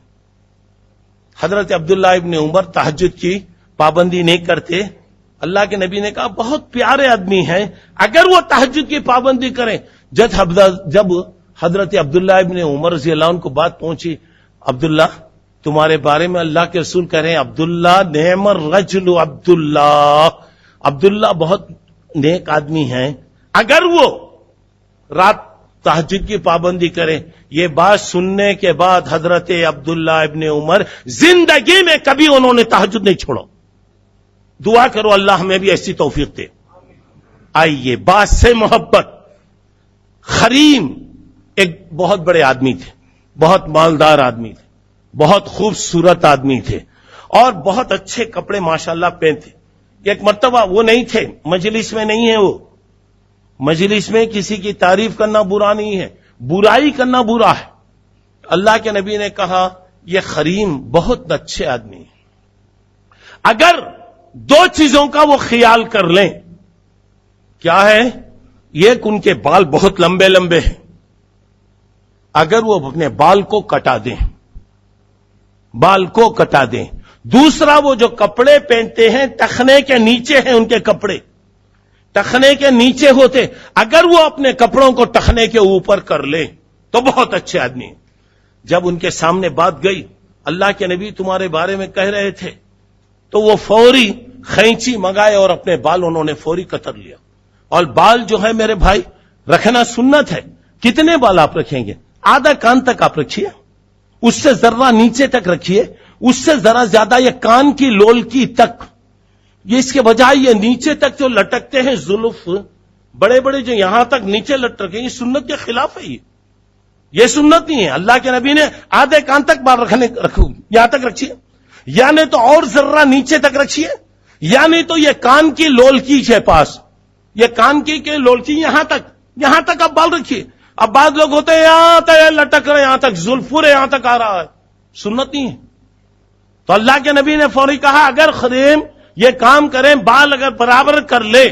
حضرت عبداللہ ابن عمر تہجد کی پابندی نہیں کرتے. اللہ کے نبی نے کہا بہت پیارے آدمی ہیں, اگر وہ تہجد کی پابندی کریں. جب حضرت عبداللہ ابن عمر رضی اللہ عنہ کو بات پہنچی, عبداللہ تمہارے بارے میں اللہ کے رسول کہہ رہے ہیں عبداللہ نعم الرجل عبداللہ, عبداللہ بہت نیک آدمی ہیں, اگر وہ رات تہجد کی پابندی کریں. یہ بات سننے کے بعد حضرت عبداللہ ابن عمر زندگی میں کبھی انہوں نے تہجد نہیں چھوڑا. دعا کرو اللہ ہمیں بھی ایسی توفیق دے. آئیے بات سے محبت. خریم ایک بہت بڑے آدمی تھے, بہت مالدار آدمی تھے, بہت خوبصورت آدمی تھے. اور بہت اچھے کپڑے ماشاءاللہ پہنتے. ایک مرتبہ وہ نہیں تھے, مجلس میں نہیں ہے, وہ مجلس میں کسی کی تعریف کرنا برا نہیں ہے, برائی کرنا برا ہے. اللہ کے نبی نے کہا یہ خریم بہت اچھے آدمی ہیں, اگر دو چیزوں کا وہ خیال کر لیں. کیا ہے؟ ایک ان کے بال بہت لمبے لمبے ہیں, اگر وہ اپنے بال کو کٹا دیں, بال کو کٹا دیں. دوسرا وہ جو کپڑے پہنتے ہیں ٹخنے کے نیچے ہیں, ان کے کپڑے ٹخنے کے نیچے ہوتے, اگر وہ اپنے کپڑوں کو ٹخنے کے اوپر کر لیں تو بہت اچھے آدمی ہیں. جب ان کے سامنے بات گئی, اللہ کے نبی تمہارے بارے میں کہہ رہے تھے, تو وہ فوری خینچی منگائے اور اپنے بال انہوں نے فوری کتر لیا. اور بال جو ہے میرے بھائی رکھنا سنت ہے. کتنے بال آپ رکھیں گے؟ آدھا کان تک آپ رکھیے, اس سے ذرہ نیچے تک رکھیے, اس سے ذرا زیادہ یہ کان کی لول کی تک. یہ اس کے بجائے یہ نیچے تک جو لٹکتے ہیں زلف بڑے بڑے جو یہاں تک نیچے لٹکے, یہ سنت کے خلاف ہے. یہ سنت نہیں ہے. اللہ کے نبی نے آدھے کان تک بال رکھو, یہاں تک رکھیے, یا نہیں تو اور ذرہ نیچے تک رکھیے, یا نہیں تو یہ کان کی لول کی کے پاس, یہ کان کی کے لول کی یہاں تک آپ بال رکھیے. اب بعض لوگ ہوتے ہیں یہاں تک لٹک رہے, یہاں تک زلف پورے یہاں تک آ رہا ہے, سنت نہیں ہے. تو اللہ کے نبی نے فوری کہا اگر خریم یہ کام کریں, بال اگر برابر کر لے,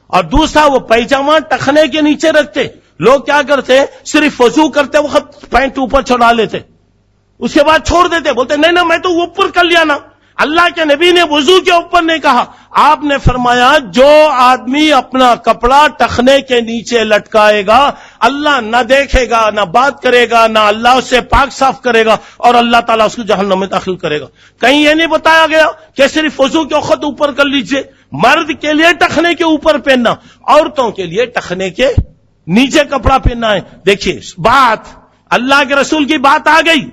اور دوسرا وہ پیجامہ ٹخنے کے نیچے رکھتے. لوگ کیا کرتے, صرف وضو کرتے وقت پینٹ اوپر چڑھا لیتے, اس کے بعد چھوڑ دیتے, بولتے نہیں میں تو اوپر کر لیا نا. اللہ کے نبی نے وضو کے اوپر نہیں کہا, آپ نے فرمایا جو آدمی اپنا کپڑا ٹخنے کے نیچے لٹکائے گا اللہ نہ دیکھے گا, نہ بات کرے گا, نہ اللہ اسے پاک صاف کرے گا, اور اللہ تعالیٰ اس کو جہنم میں داخل کرے گا. کہیں یہ نہیں بتایا گیا کہ صرف وضو کے وقت اوپر کر لیجئے. مرد کے لیے ٹخنے کے اوپر پہننا, عورتوں کے لیے ٹخنے کے نیچے کپڑا پہننا ہے. دیکھیے بات اللہ کے رسول کی بات آ گئی.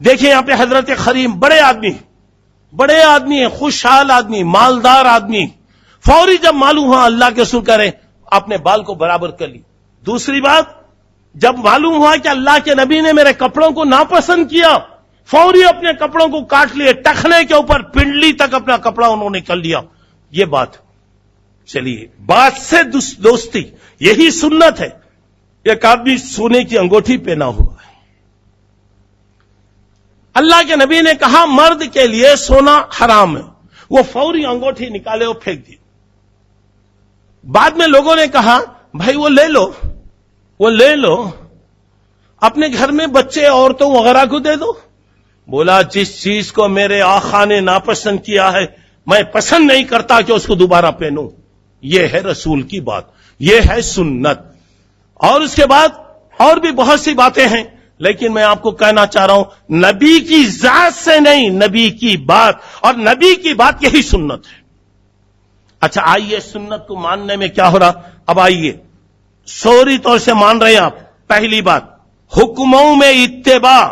دیکھیں یہاں پہ حضرت خریم بڑے آدمی ہیں, خوشحال آدمی, مالدار آدمی. فوری جب معلوم ہوا اللہ کے رسول کریں اپنے بال کو برابر کر لی. دوسری بات, جب معلوم ہوا کہ اللہ کے نبی نے میرے کپڑوں کو ناپسند کیا, فوری اپنے کپڑوں کو کاٹ لیے, ٹخنے کے اوپر پنڈلی تک اپنا کپڑا انہوں نے کر لیا. یہ بات چلیے, بات سے دوستی, یہی سنت ہے. ایک آدمی سونے کی انگوٹھی پہنا ہوا ہے, اللہ کے نبی نے کہا مرد کے لیے سونا حرام ہے, وہ فوری انگوٹھی نکالے اور پھینک دی. بعد میں لوگوں نے کہا بھائی وہ لے لو, اپنے گھر میں بچے عورتوں وغیرہ کو دے دو. بولا جس چیز کو میرے آقا نے ناپسند کیا ہے میں پسند نہیں کرتا کہ اس کو دوبارہ پہنوں. یہ ہے رسول کی بات, یہ ہے سنت. اور اس کے بعد اور بھی بہت سی باتیں ہیں, لیکن میں آپ کو کہنا چاہ رہا ہوں نبی کی ذات سے نہیں, نبی کی بات, اور نبی کی بات یہی سنت ہے. اچھا آئیے سنت کو ماننے میں کیا ہو رہا. اب آئیے سوری طور سے مان رہے ہیں آپ. پہلی بات حکموں میں اتباع.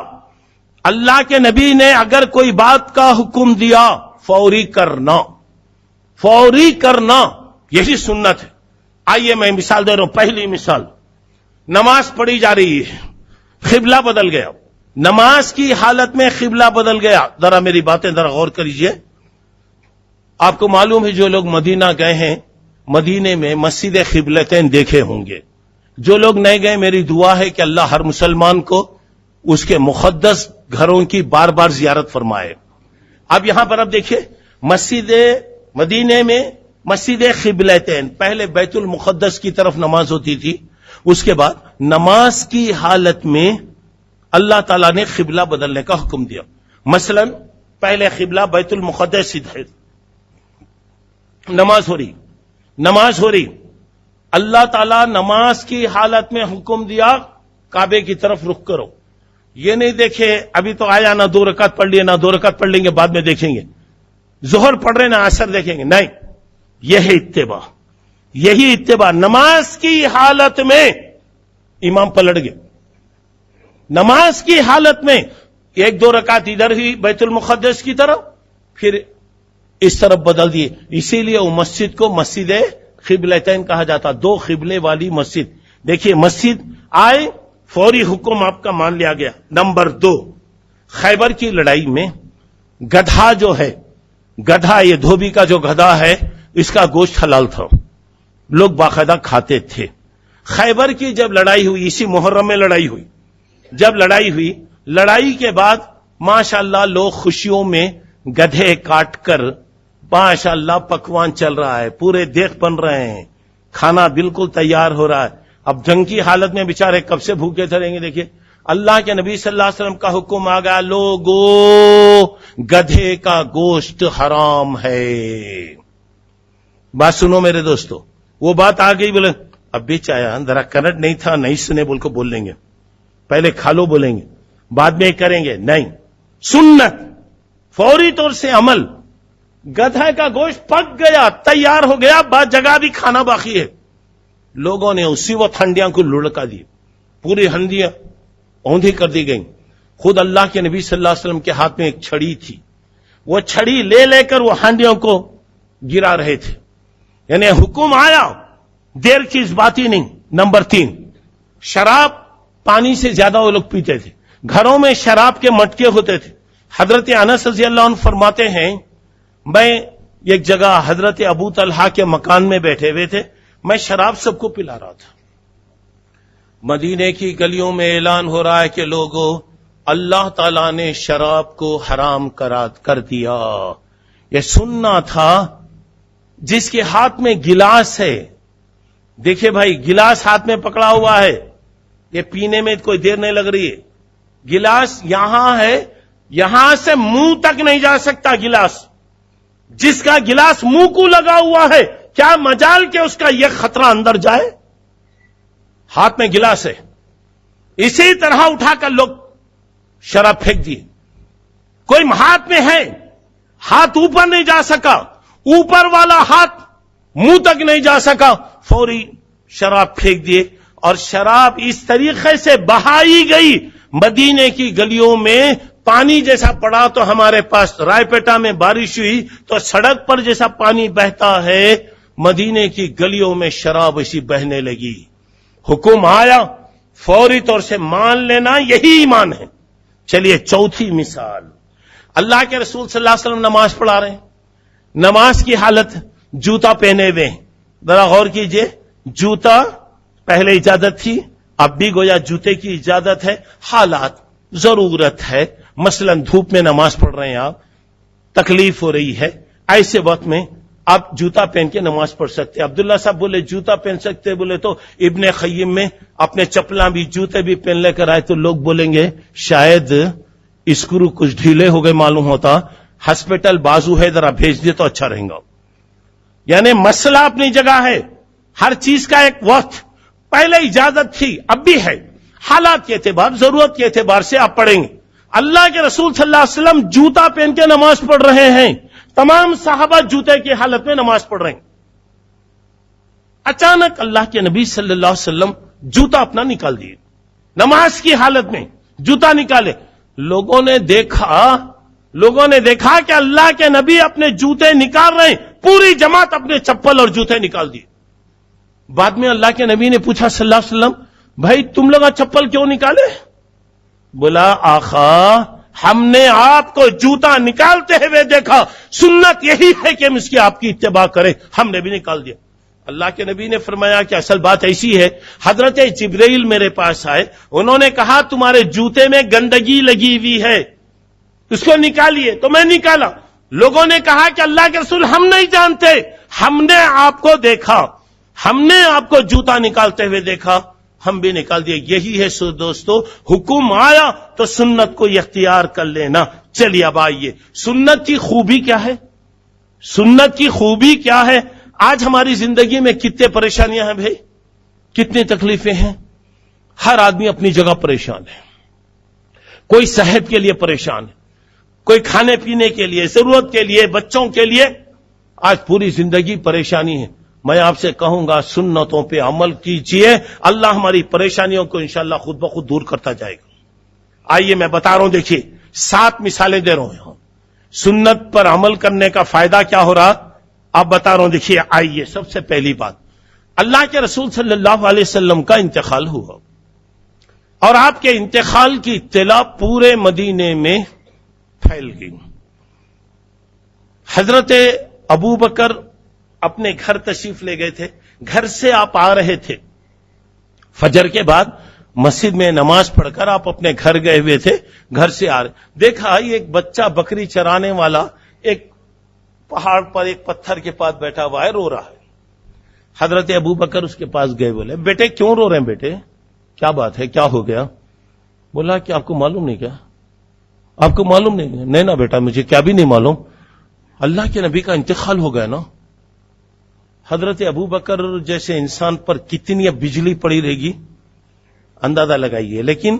اللہ کے نبی نے اگر کوئی بات کا حکم دیا فوری کرنا, یہی سنت ہے. آئیے میں مثال دے رہا ہوں. پہلی مثال, نماز پڑھی جا رہی ہے, قبلہ بدل گیا. نماز کی حالت میں قبلہ بدل گیا. ذرا میری باتیں ذرا غور کریجئے. آپ کو معلوم ہے جو لوگ مدینہ گئے ہیں, مدینے میں مسجد قبلتین دیکھے ہوں گے. جو لوگ نہیں گئے میری دعا ہے کہ اللہ ہر مسلمان کو اس کے مقدس گھروں کی بار بار زیارت فرمائے. اب یہاں پر اب دیکھیے مسجد مدینے میں مسجد قبلتین, پہلے بیت المقدس کی طرف نماز ہوتی تھی, اس کے بعد نماز کی حالت میں اللہ تعالیٰ نے قبلہ بدلنے کا حکم دیا. مثلا پہلے قبلہ بیت المقدس ہے, نماز ہو رہی, اللہ تعالیٰ نماز کی حالت میں حکم دیا کعبے کی طرف رخ کرو. یہ نہیں دیکھے ابھی تو آیا نہ 2 رکعت پڑھ لیے, نہ 2 رکعت پڑھ لیں گے بعد میں دیکھیں گے, ظہر پڑھ رہے نہ عصر دیکھیں گے. نہیں, یہی اتباع. نماز کی حالت میں امام پلٹ گئے, نماز کی حالت میں 1-2 رکعت ادھر ہی بیت المقدس کی طرف, پھر اس طرف بدل دیے. اسی لیے وہ مسجد کو مسجد قبلتین کہا جاتا, 2 قبلے والی مسجد. دیکھیے مسجد آئے فوری حکم آپ کا مان لیا گیا. نمبر 2, خیبر کی لڑائی میں گدھا جو ہے، گدھا یہ دھوبی کا جو گدھا ہے، اس کا گوشت حلال تھا، لوگ باقاعدہ کھاتے تھے۔ خیبر کی جب لڑائی ہوئی، اسی محرم میں لڑائی ہوئی، جب لڑائی ہوئی، لڑائی کے بعد ماشاءاللہ لوگ خوشیوں میں گدھے کاٹ کر ماشاءاللہ پکوان چل رہا ہے، پورے دیگ بن رہے ہیں، کھانا بالکل تیار ہو رہا ہے۔ اب جنگ کی حالت میں بیچارے کب سے بھوکے تھے رہیں گے؟ دیکھیے اللہ کے نبی صلی اللہ علیہ وسلم کا حکم آ گیا، لوگو گدھے کا گوشت حرام ہے۔ بات سنو میرے دوستو، وہ بات آ گئی، بولے اب بھی چایا ذرا کرنٹ نہیں تھا، نہیں سنے بول کو بول لیں گے، پہلے کھا لو بولیں گے، بعد میں کریں گے، نہیں، سنت فوری طور سے عمل۔ گدھے کا گوشت پک گیا، تیار ہو گیا، بعد جگہ بھی کھانا باقی ہے، لوگوں نے اسی وقت ہنڈیاں کو لڑکا دی، پوری ہنڈیاں اوندھی کر دی گئیں۔ خود اللہ کے نبی صلی اللہ علیہ وسلم کے ہاتھ میں ایک چھڑی تھی، وہ چھڑی لے لے کر وہ ہانڈیوں کو گرا رہے تھے، یعنی حکم آیا، دیر کی اس بات ہی نہیں۔ نمبر 3، شراب پانی سے زیادہ وہ لوگ پیتے تھے، گھروں میں شراب کے مٹکے ہوتے تھے۔ حضرت انس رضی اللہ عنہ فرماتے ہیں، میں ایک جگہ حضرت ابو طلحہ کے مکان میں بیٹھے ہوئے تھے، میں شراب سب کو پلا رہا تھا۔ مدینے کی گلیوں میں اعلان ہو رہا ہے کہ لوگوں، اللہ تعالیٰ نے شراب کو حرام کر دیا۔ یہ سننا تھا جس کے ہاتھ میں گلاس ہے، دیکھیں بھائی گلاس ہاتھ میں پکڑا ہوا ہے، یہ پینے میں کوئی دیر نہیں لگ رہی ہے، گلاس یہاں ہے، یہاں سے منہ تک نہیں جا سکتا گلاس، جس کا گلاس منہ کو لگا ہوا ہے کیا مجال کہ اس کا یہ خطرہ اندر جائے؟ ہاتھ میں گلاس ہے، اسی طرح اٹھا کر لوگ شراب پھینک دی۔ کوئی ہاتھ میں ہے، ہاتھ اوپر نہیں جا سکا، اوپر والا ہاتھ منہ تک نہیں جا سکا، فوری شراب پھینک دیے، اور شراب اس طریقے سے بہائی گئی مدینے کی گلیوں میں، پانی جیسا پڑا تو ہمارے پاس رائے پیٹا میں بارش ہوئی تو سڑک پر جیسا پانی بہتا ہے، مدینے کی گلیوں میں شراب ایسی بہنے لگی۔ حکم آیا، فوری طور سے مان لینا، یہی ایمان ہے۔ چلیے چوتھی مثال، اللہ کے رسول صلی اللہ علیہ وسلم نماز پڑھا رہے ہیں، نماز کی حالت جوتا پہنے ہوئے، ذرا غور کیجئے، جوتا پہلے اجازت تھی، اب بھی گویا جوتے کی اجازت ہے، حالات ضرورت ہے، مثلا دھوپ میں نماز پڑھ رہے ہیں آپ، تکلیف ہو رہی ہے، ایسے وقت میں آپ جوتا پہن کے نماز پڑھ سکتے ہیں۔ عبداللہ صاحب بولے جوتا پہن سکتے، بولے تو ابن قیم میں اپنے چپلاں بھی جوتے بھی پہن لے کر آئے تو لوگ بولیں گے شاید اسکرو کچھ ڈھیلے ہو گئے معلوم ہوتا، ہاسپٹل بازو ہے ذرا بھیج دے تو اچھا رہے گا۔ یعنی مسئلہ اپنی جگہ ہے، ہر چیز کا ایک وقت، پہلے اجازت تھی اب بھی ہے، حالات کے اعتبار ضرورت کے اعتبار سے آپ پڑھیں گے۔ اللہ کے رسول صلی اللہ علیہ وسلم جوتا پہن کے نماز پڑھ رہے ہیں، تمام صحابہ جوتے کی حالت میں نماز پڑھ رہے ہیں۔ اچانک اللہ کے نبی صلی اللہ علیہ وسلم جوتا اپنا نکال دیے، نماز کی حالت میں جوتا نکالے، لوگوں نے دیکھا کہ اللہ کے نبی اپنے جوتے نکال رہے ہیں، پوری جماعت اپنے چپل اور جوتے نکال دیے۔ بعد میں اللہ کے نبی نے پوچھا صلی اللہ علیہ وسلم، بھائی تم لوگ چپل کیوں نکالے؟ بولا آقا ہم نے آپ کو جوتا نکالتے ہوئے دیکھا، سنت یہی ہے کہ ہم اس کی آپ کی اتباع کریں، ہم نے بھی نکال دیا۔ اللہ کے نبی نے فرمایا کہ اصل بات ایسی ہے، حضرت جبرائیل میرے پاس آئے، انہوں نے کہا تمہارے جوتے میں گندگی لگی ہوئی ہے، اس کو نکالیے، تو میں نکالا۔ لوگوں نے کہا کہ اللہ کے رسول ہم نہیں جانتے، ہم نے آپ کو دیکھا، ہم نے آپ کو جوتا نکالتے ہوئے دیکھا، ہم بھی نکال دیے۔ یہی ہے سو دوستو، حکم آیا تو سنت کو اختیار کر لینا۔ چلیے اب آئیے، سنت کی خوبی کیا ہے؟ سنت کی خوبی کیا ہے؟ آج ہماری زندگی میں کتنے پریشانیاں ہیں بھائی، کتنی تکلیفیں ہیں، ہر آدمی اپنی جگہ پریشان ہے، کوئی صحت کے لیے پریشان ہے، کوئی کھانے پینے کے لیے، ضرورت کے لیے، بچوں کے لیے، آج پوری زندگی پریشانی ہے۔ میں آپ سے کہوں گا سنتوں پہ عمل کیجئے، اللہ ہماری پریشانیوں کو انشاءاللہ خود بخود دور کرتا جائے گا۔ آئیے میں بتا رہا ہوں، دیکھیے 7 مثالیں دے رہا ہوں، سنت پر عمل کرنے کا فائدہ کیا ہو رہا آپ بتا رہا ہوں۔ دیکھیے آئیے، سب سے پہلی بات، اللہ کے رسول صلی اللہ علیہ وسلم کا انتقال ہوا اور آپ کے انتقال کی اطلاع پورے مدینے میں پھیل گئی۔ حضرت ابو بکر اپنے گھر تشریف لے گئے تھے. گھر سے آپ آ رہے تھے, فجر کے بعد مسجد میں نماز پڑھ کر آپ اپنے گھر گئے ہوئے تھے. گھر سے آ رہے, دیکھا ایک بچہ بکری چرانے والا ایک پہاڑ پر ایک پتھر کے پاس بیٹھا ہوا ہے, رو رہا ہے. حضرت ابو بکر اس کے پاس گئے, بولے بیٹے کیوں رو رہے ہیں بیٹے, کیا بات ہے, کیا ہو گیا؟ بولا کہ آپ کو معلوم نہیں کیا؟ آپ کو معلوم نہیں؟ نہیں نا بیٹا, مجھے کیا بھی نہیں معلوم, اللہ کے نبی کا انتقال ہو گیا نا. حضرت ابو بکر جیسے انسان پر کتنی بجلی پڑی رہے گی اندازہ لگائیے. لیکن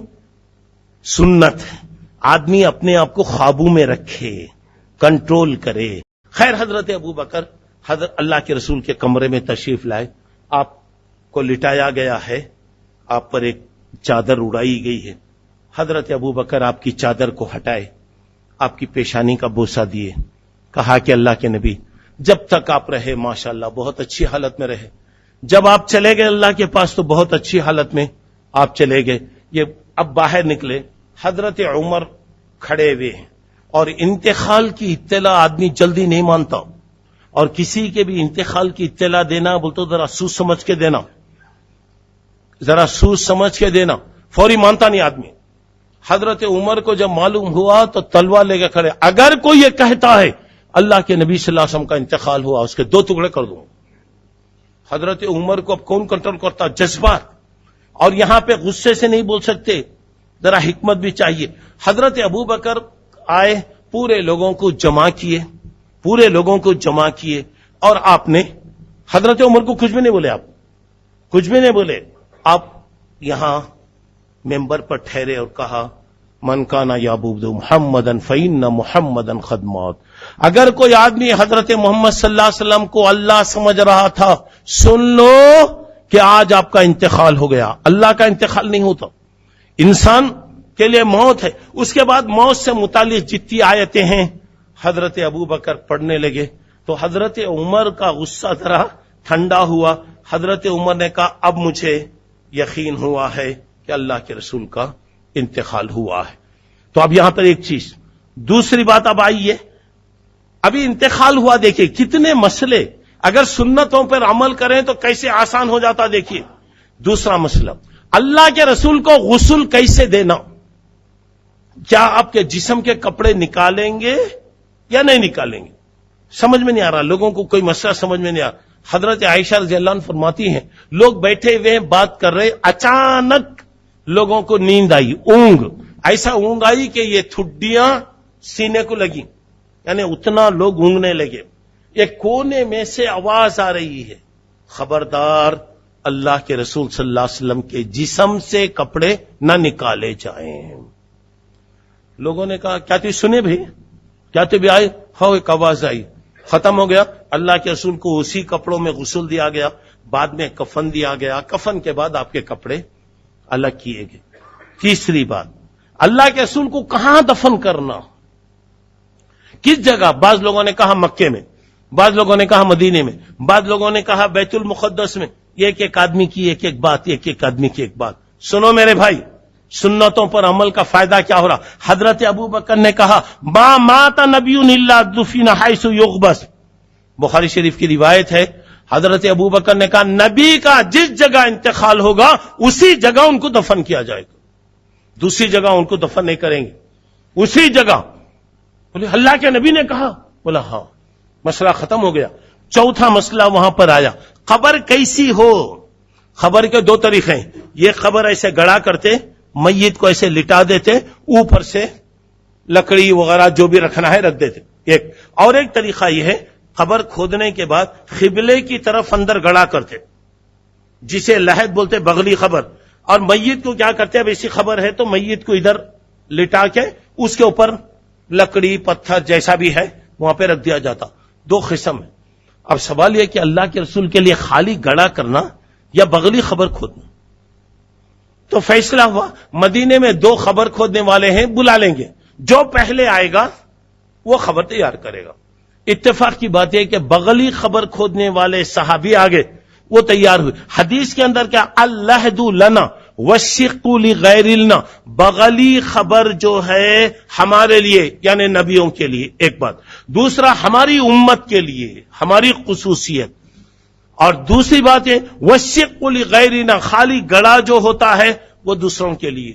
سنت ہے, آدمی اپنے آپ کو قابو میں رکھے, کنٹرول کرے. خیر حضرت ابو بکر حضرت اللہ کے رسول کے کمرے میں تشریف لائے. آپ کو لٹایا گیا ہے, آپ پر ایک چادر اڑائی گئی ہے. حضرت ابو بکر آپ کی چادر کو ہٹائے, آپ کی پیشانی کا بوسہ دیے, کہا کہ اللہ کے نبی جب تک آپ رہے ماشاءاللہ بہت اچھی حالت میں رہے, جب آپ چلے گئے اللہ کے پاس تو بہت اچھی حالت میں آپ چلے گئے. یہ اب باہر نکلے, حضرت عمر کھڑے ہوئے ہیں, اور انتقال کی اطلاع آدمی جلدی نہیں مانتا, اور کسی کے بھی انتقال کی اطلاع دینا بولتے ذرا سوچ سمجھ کے دینا, ذرا سوچ سمجھ کے دینا, فوری مانتا نہیں آدمی. حضرت عمر کو جب معلوم ہوا تو تلوار لے کے کھڑے, اگر کوئی یہ کہتا ہے اللہ کے نبی صلی اللہ علیہ وسلم کا انتقال ہوا اس کے 2 ٹکڑے کر دوں. حضرت عمر کو اب کون کنٹرول کرتا؟ جذبات. اور یہاں پہ غصے سے نہیں بول سکتے, ذرا حکمت بھی چاہیے. حضرت ابو بکر آئے, پورے لوگوں کو جمع کیے, پورے لوگوں کو جمع کیے, اور آپ نے حضرت عمر کو کچھ بھی نہیں بولے, آپ کچھ بھی نہیں بولے. آپ یہاں ممبر پر ٹھہرے اور کہا من کانا یعبد محمدن فإن محمدن قد مات. اگر کوئی آدمی حضرت محمد صلی اللہ علیہ وسلم کو اللہ سمجھ رہا تھا, سن لو کہ آج آپ کا انتقال ہو گیا. اللہ کا انتقال نہیں ہوتا, انسان کے لیے موت ہے. اس کے بعد موت سے متعلق جتنی آیتیں ہیں حضرت ابو بکر پڑھنے لگے, تو حضرت عمر کا غصہ ذرا ٹھنڈا ہوا. حضرت عمر نے کہا اب مجھے یقین ہوا ہے کہ اللہ کے رسول کا انتقال ہوا ہے. تو اب یہاں پر ایک چیز, دوسری بات اب آئی ہے, ابھی انتقال ہوا, دیکھیے کتنے مسئلے اگر سنتوں پر عمل کریں تو کیسے آسان ہو جاتا. دیکھیے دوسرا مسئلہ, اللہ کے رسول کو غسل کیسے دینا. کیا آپ کے جسم کے کپڑے نکالیں گے یا نہیں نکالیں گے؟ سمجھ میں نہیں آ رہا, لوگوں کو کوئی مسئلہ سمجھ میں نہیں آ رہا. حضرت عائشہ رضی اللہ عنہ فرماتی ہیں, لوگ بیٹھے ہوئے بات کر رہے, اچانک لوگوں کو نیند آئی, اونگ, ایسا اونگ آئی کہ یہ ٹھڈیاں سینے کو لگی, یعنی اتنا لوگ اونگنے لگے. ایک کونے میں سے آواز آ رہی ہے, خبردار اللہ کے رسول صلی اللہ علیہ وسلم کے جسم سے کپڑے نہ نکالے جائیں. لوگوں نے کہا کیا تھی سنے بھائی, کیا تو بھی آئے؟ ہاں ایک آواز آئی, ختم ہو گیا. اللہ کے رسول کو اسی کپڑوں میں غسل دیا گیا, بعد میں کفن دیا گیا, کفن کے بعد آپ کے کپڑے الگ کیے گئے. تیسری بات, اللہ کے رسول کو کہاں دفن کرنا, کس جگہ؟ بعض لوگوں نے کہا مکے میں, بعض لوگوں نے کہا مدینے میں, بعض لوگوں نے کہا بیت المقدس میں. ایک ایک آدمی کی ایک ایک بات, ایک ایک آدمی کی ایک بات. سنو میرے بھائی, سنتوں پر عمل کا فائدہ کیا ہو رہا. حضرت ابو بکر نے کہا ما مات نبی الا دفن حیث یغبس. بخاری شریف کی روایت ہے, حضرت ابو بکر نے کہا نبی کا جس جگہ انتقال ہوگا اسی جگہ ان کو دفن کیا جائے گا, دوسری جگہ ان کو دفن نہیں کریں گے, اسی جگہ. بولے اللہ کے نبی نے کہا, بولا ہاں, مسئلہ ختم ہو گیا. چوتھا مسئلہ وہاں پر آیا, قبر کیسی ہو. قبر کے 2 طریقے ہیں, یہ قبر ایسے گڑا کرتے, میت کو ایسے لٹا دیتے, اوپر سے لکڑی وغیرہ جو بھی رکھنا ہے رکھ دیتے, ایک. اور ایک طریقہ یہ ہے, قبر کھودنے کے بعد قبلے کی طرف اندر گڑا کرتے, جسے لحد بولتے, بغلی قبر. اور میت کو کیا کرتے, اب ایسی خبر ہے تو میت کو ادھر لٹا کے اس کے اوپر لکڑی پتھر جیسا بھی ہے وہاں پہ رکھ دیا جاتا. 2 قسم ہے. اب سوال یہ کہ اللہ کے رسول کے لیے خالی گڑا کرنا یا بغلی خبر کھودنا. تو فیصلہ ہوا, مدینے میں 2 خبر کھودنے والے ہیں, بلا لیں گے, جو پہلے آئے گا وہ خبر تیار کرے گا. اتفاق کی بات ہے کہ بغلی خبر کھودنے والے صحابی آگے, وہ تیار ہوئے. حدیث کے اندر کیا, العہد لنا وشق لغیرنا، بغلی خبر جو ہے ہمارے لیے یعنی نبیوں کے لیے، ایک بات. دوسرا ہماری امت کے لیے، ہماری خصوصیت. اور دوسری بات ہے وشق لغیرنا، خالی گڑا جو ہوتا ہے وہ دوسروں کے لیے.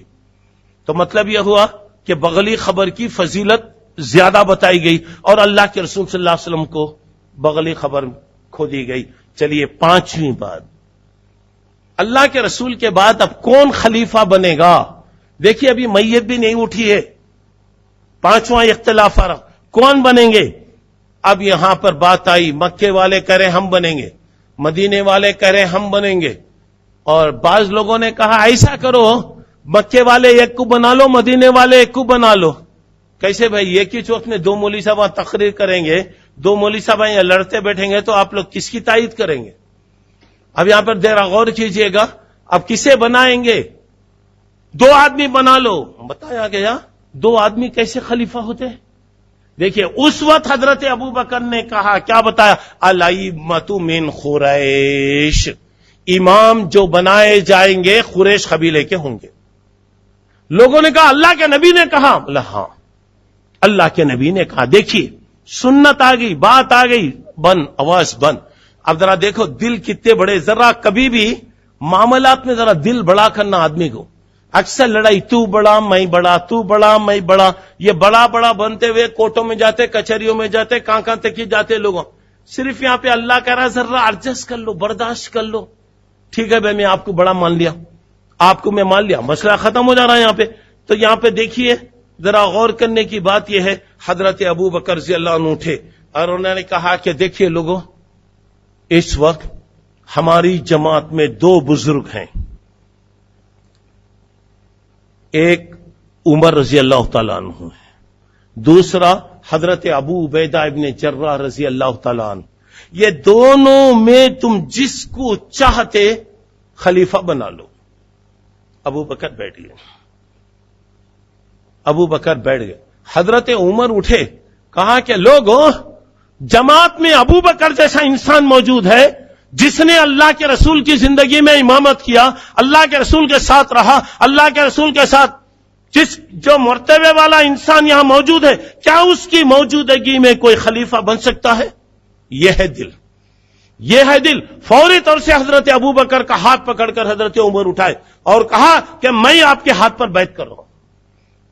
تو مطلب یہ ہوا کہ بغلی خبر کی فضیلت زیادہ بتائی گئی اور اللہ کے رسول صلی اللہ علیہ وسلم کو بغلی خبر کھو دی گئی. چلیے پانچویں بات، اللہ کے رسول کے بعد اب کون خلیفہ بنے گا؟ دیکھیے ابھی میت بھی نہیں اٹھی ہے، پانچواں اختلاف آ رہا، کون بنیں گے؟ اب یہاں پر بات آئی، مکے والے کہہ رہے ہم بنیں گے، مدینے والے کہہ رہے ہم بنیں گے، اور بعض لوگوں نے کہا ایسا کرو مکے والے ایک کو بنا لو، مدینے والے ایک کو بنا لو. کیسے بھائی؟ ایک ہی وقت میں دو مولوی صاحب تقریر کریں گے، دو مولوی صاحب یہاں لڑتے بیٹھیں گے تو آپ لوگ کس کی تائید کریں گے؟ اب یہاں پر ذرا غور کیجئے گا، اب کسے بنائیں گے؟ دو آدمی بنا لو. بتایا گیا دو آدمی کیسے خلیفہ ہوتے ہیں؟ دیکھیے اس وقت حضرت ابو بکر نے کہا، کیا بتایا؟ الائمۃ من قریش، امام جو بنائے جائیں گے قریش قبیلے کے ہوں گے. لوگوں نے کہا اللہ کے نبی نے کہا، ہاں اللہ کے نبی نے کہا. دیکھیے سنت آ گئی، بات آ گئی، بند، آواز بند. اب ذرا دیکھو دل کتنے بڑے، ذرا کبھی بھی معاملات میں ذرا دل بڑا کرنا آدمی کو. اکثر لڑائی تو بڑا میں بڑا، تو بڑا میں بڑا، یہ بڑا بڑا بنتے ہوئے کوٹوں میں جاتے، کچہریوں میں جاتے، کہاں تک ہی جاتے لوگوں. صرف یہاں پہ اللہ کہہ رہا ذرا ایڈجسٹ کر لو، برداشت کر لو. ٹھیک ہے بھائی میں آپ کو بڑا مان لیا، آپ کو میں مان لیا، مسئلہ ختم ہو جا رہا ہے یہاں پہ. تو یہاں پہ دیکھیے ذرا غور کرنے کی بات یہ ہے، حضرت ابو بکر رضی اللہ عنہ اٹھے اور انہوں نے کہا کہ دیکھیے لوگوں، اس وقت ہماری جماعت میں دو بزرگ ہیں، ایک عمر رضی اللہ تعالیٰ عنہ ہے، دوسرا حضرت ابو عبیدہ ابن جراح رضی اللہ تعالیٰ عنہ. یہ دونوں میں تم جس کو چاہتے خلیفہ بنا لو. ابو بکر بیٹھ گئے، ابو بکر بیٹھ گئے. حضرت عمر اٹھے، کہا کہ لوگوں، جماعت میں ابو بکر جیسا انسان موجود ہے جس نے اللہ کے رسول کی زندگی میں امامت کیا، اللہ کے رسول کے ساتھ رہا، اللہ کے رسول کے ساتھ جو مرتبے والا انسان یہاں موجود ہے، کیا اس کی موجودگی میں کوئی خلیفہ بن سکتا ہے؟ یہ ہے دل، یہ ہے دل. فوری طور سے حضرت ابو بکر کا ہاتھ پکڑ کر حضرت عمر اٹھائے اور کہا کہ میں آپ کے ہاتھ پر بیعت کر رہا ہوں،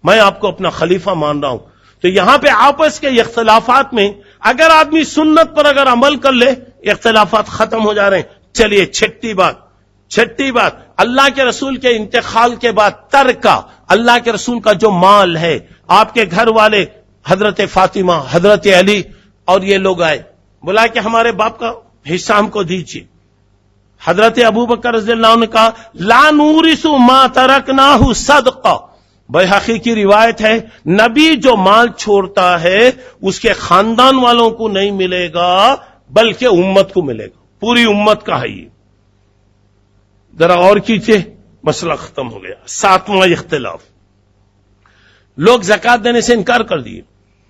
میں آپ کو اپنا خلیفہ مان رہا ہوں. تو یہاں پہ آپس کے اختلافات میں اگر آدمی سنت پر اگر عمل کر لے، اختلافات ختم ہو جا رہے ہیں. چلیے چھٹی بات، اللہ کے رسول کے انتقال کے بعد ترکہ، اللہ کے رسول کا جو مال ہے، آپ کے گھر والے حضرت فاطمہ، حضرت علی اور یہ لوگ آئے، بولا کہ ہمارے باپ کا حصہ ہم کو دیجیے. حضرت ابو بکر رضی اللہ عنہ نے کہا لا نورث ما ترکناہ صدقہ. بیہقی کی روایت ہے، نبی جو مال چھوڑتا ہے اس کے خاندان والوں کو نہیں ملے گا بلکہ امت کو ملے گا، پوری امت کا ہے یہ. ذرا اور کیجئے، مسئلہ ختم ہو گیا. ساتواں اختلاف، لوگ زکات دینے سے انکار کر دیے.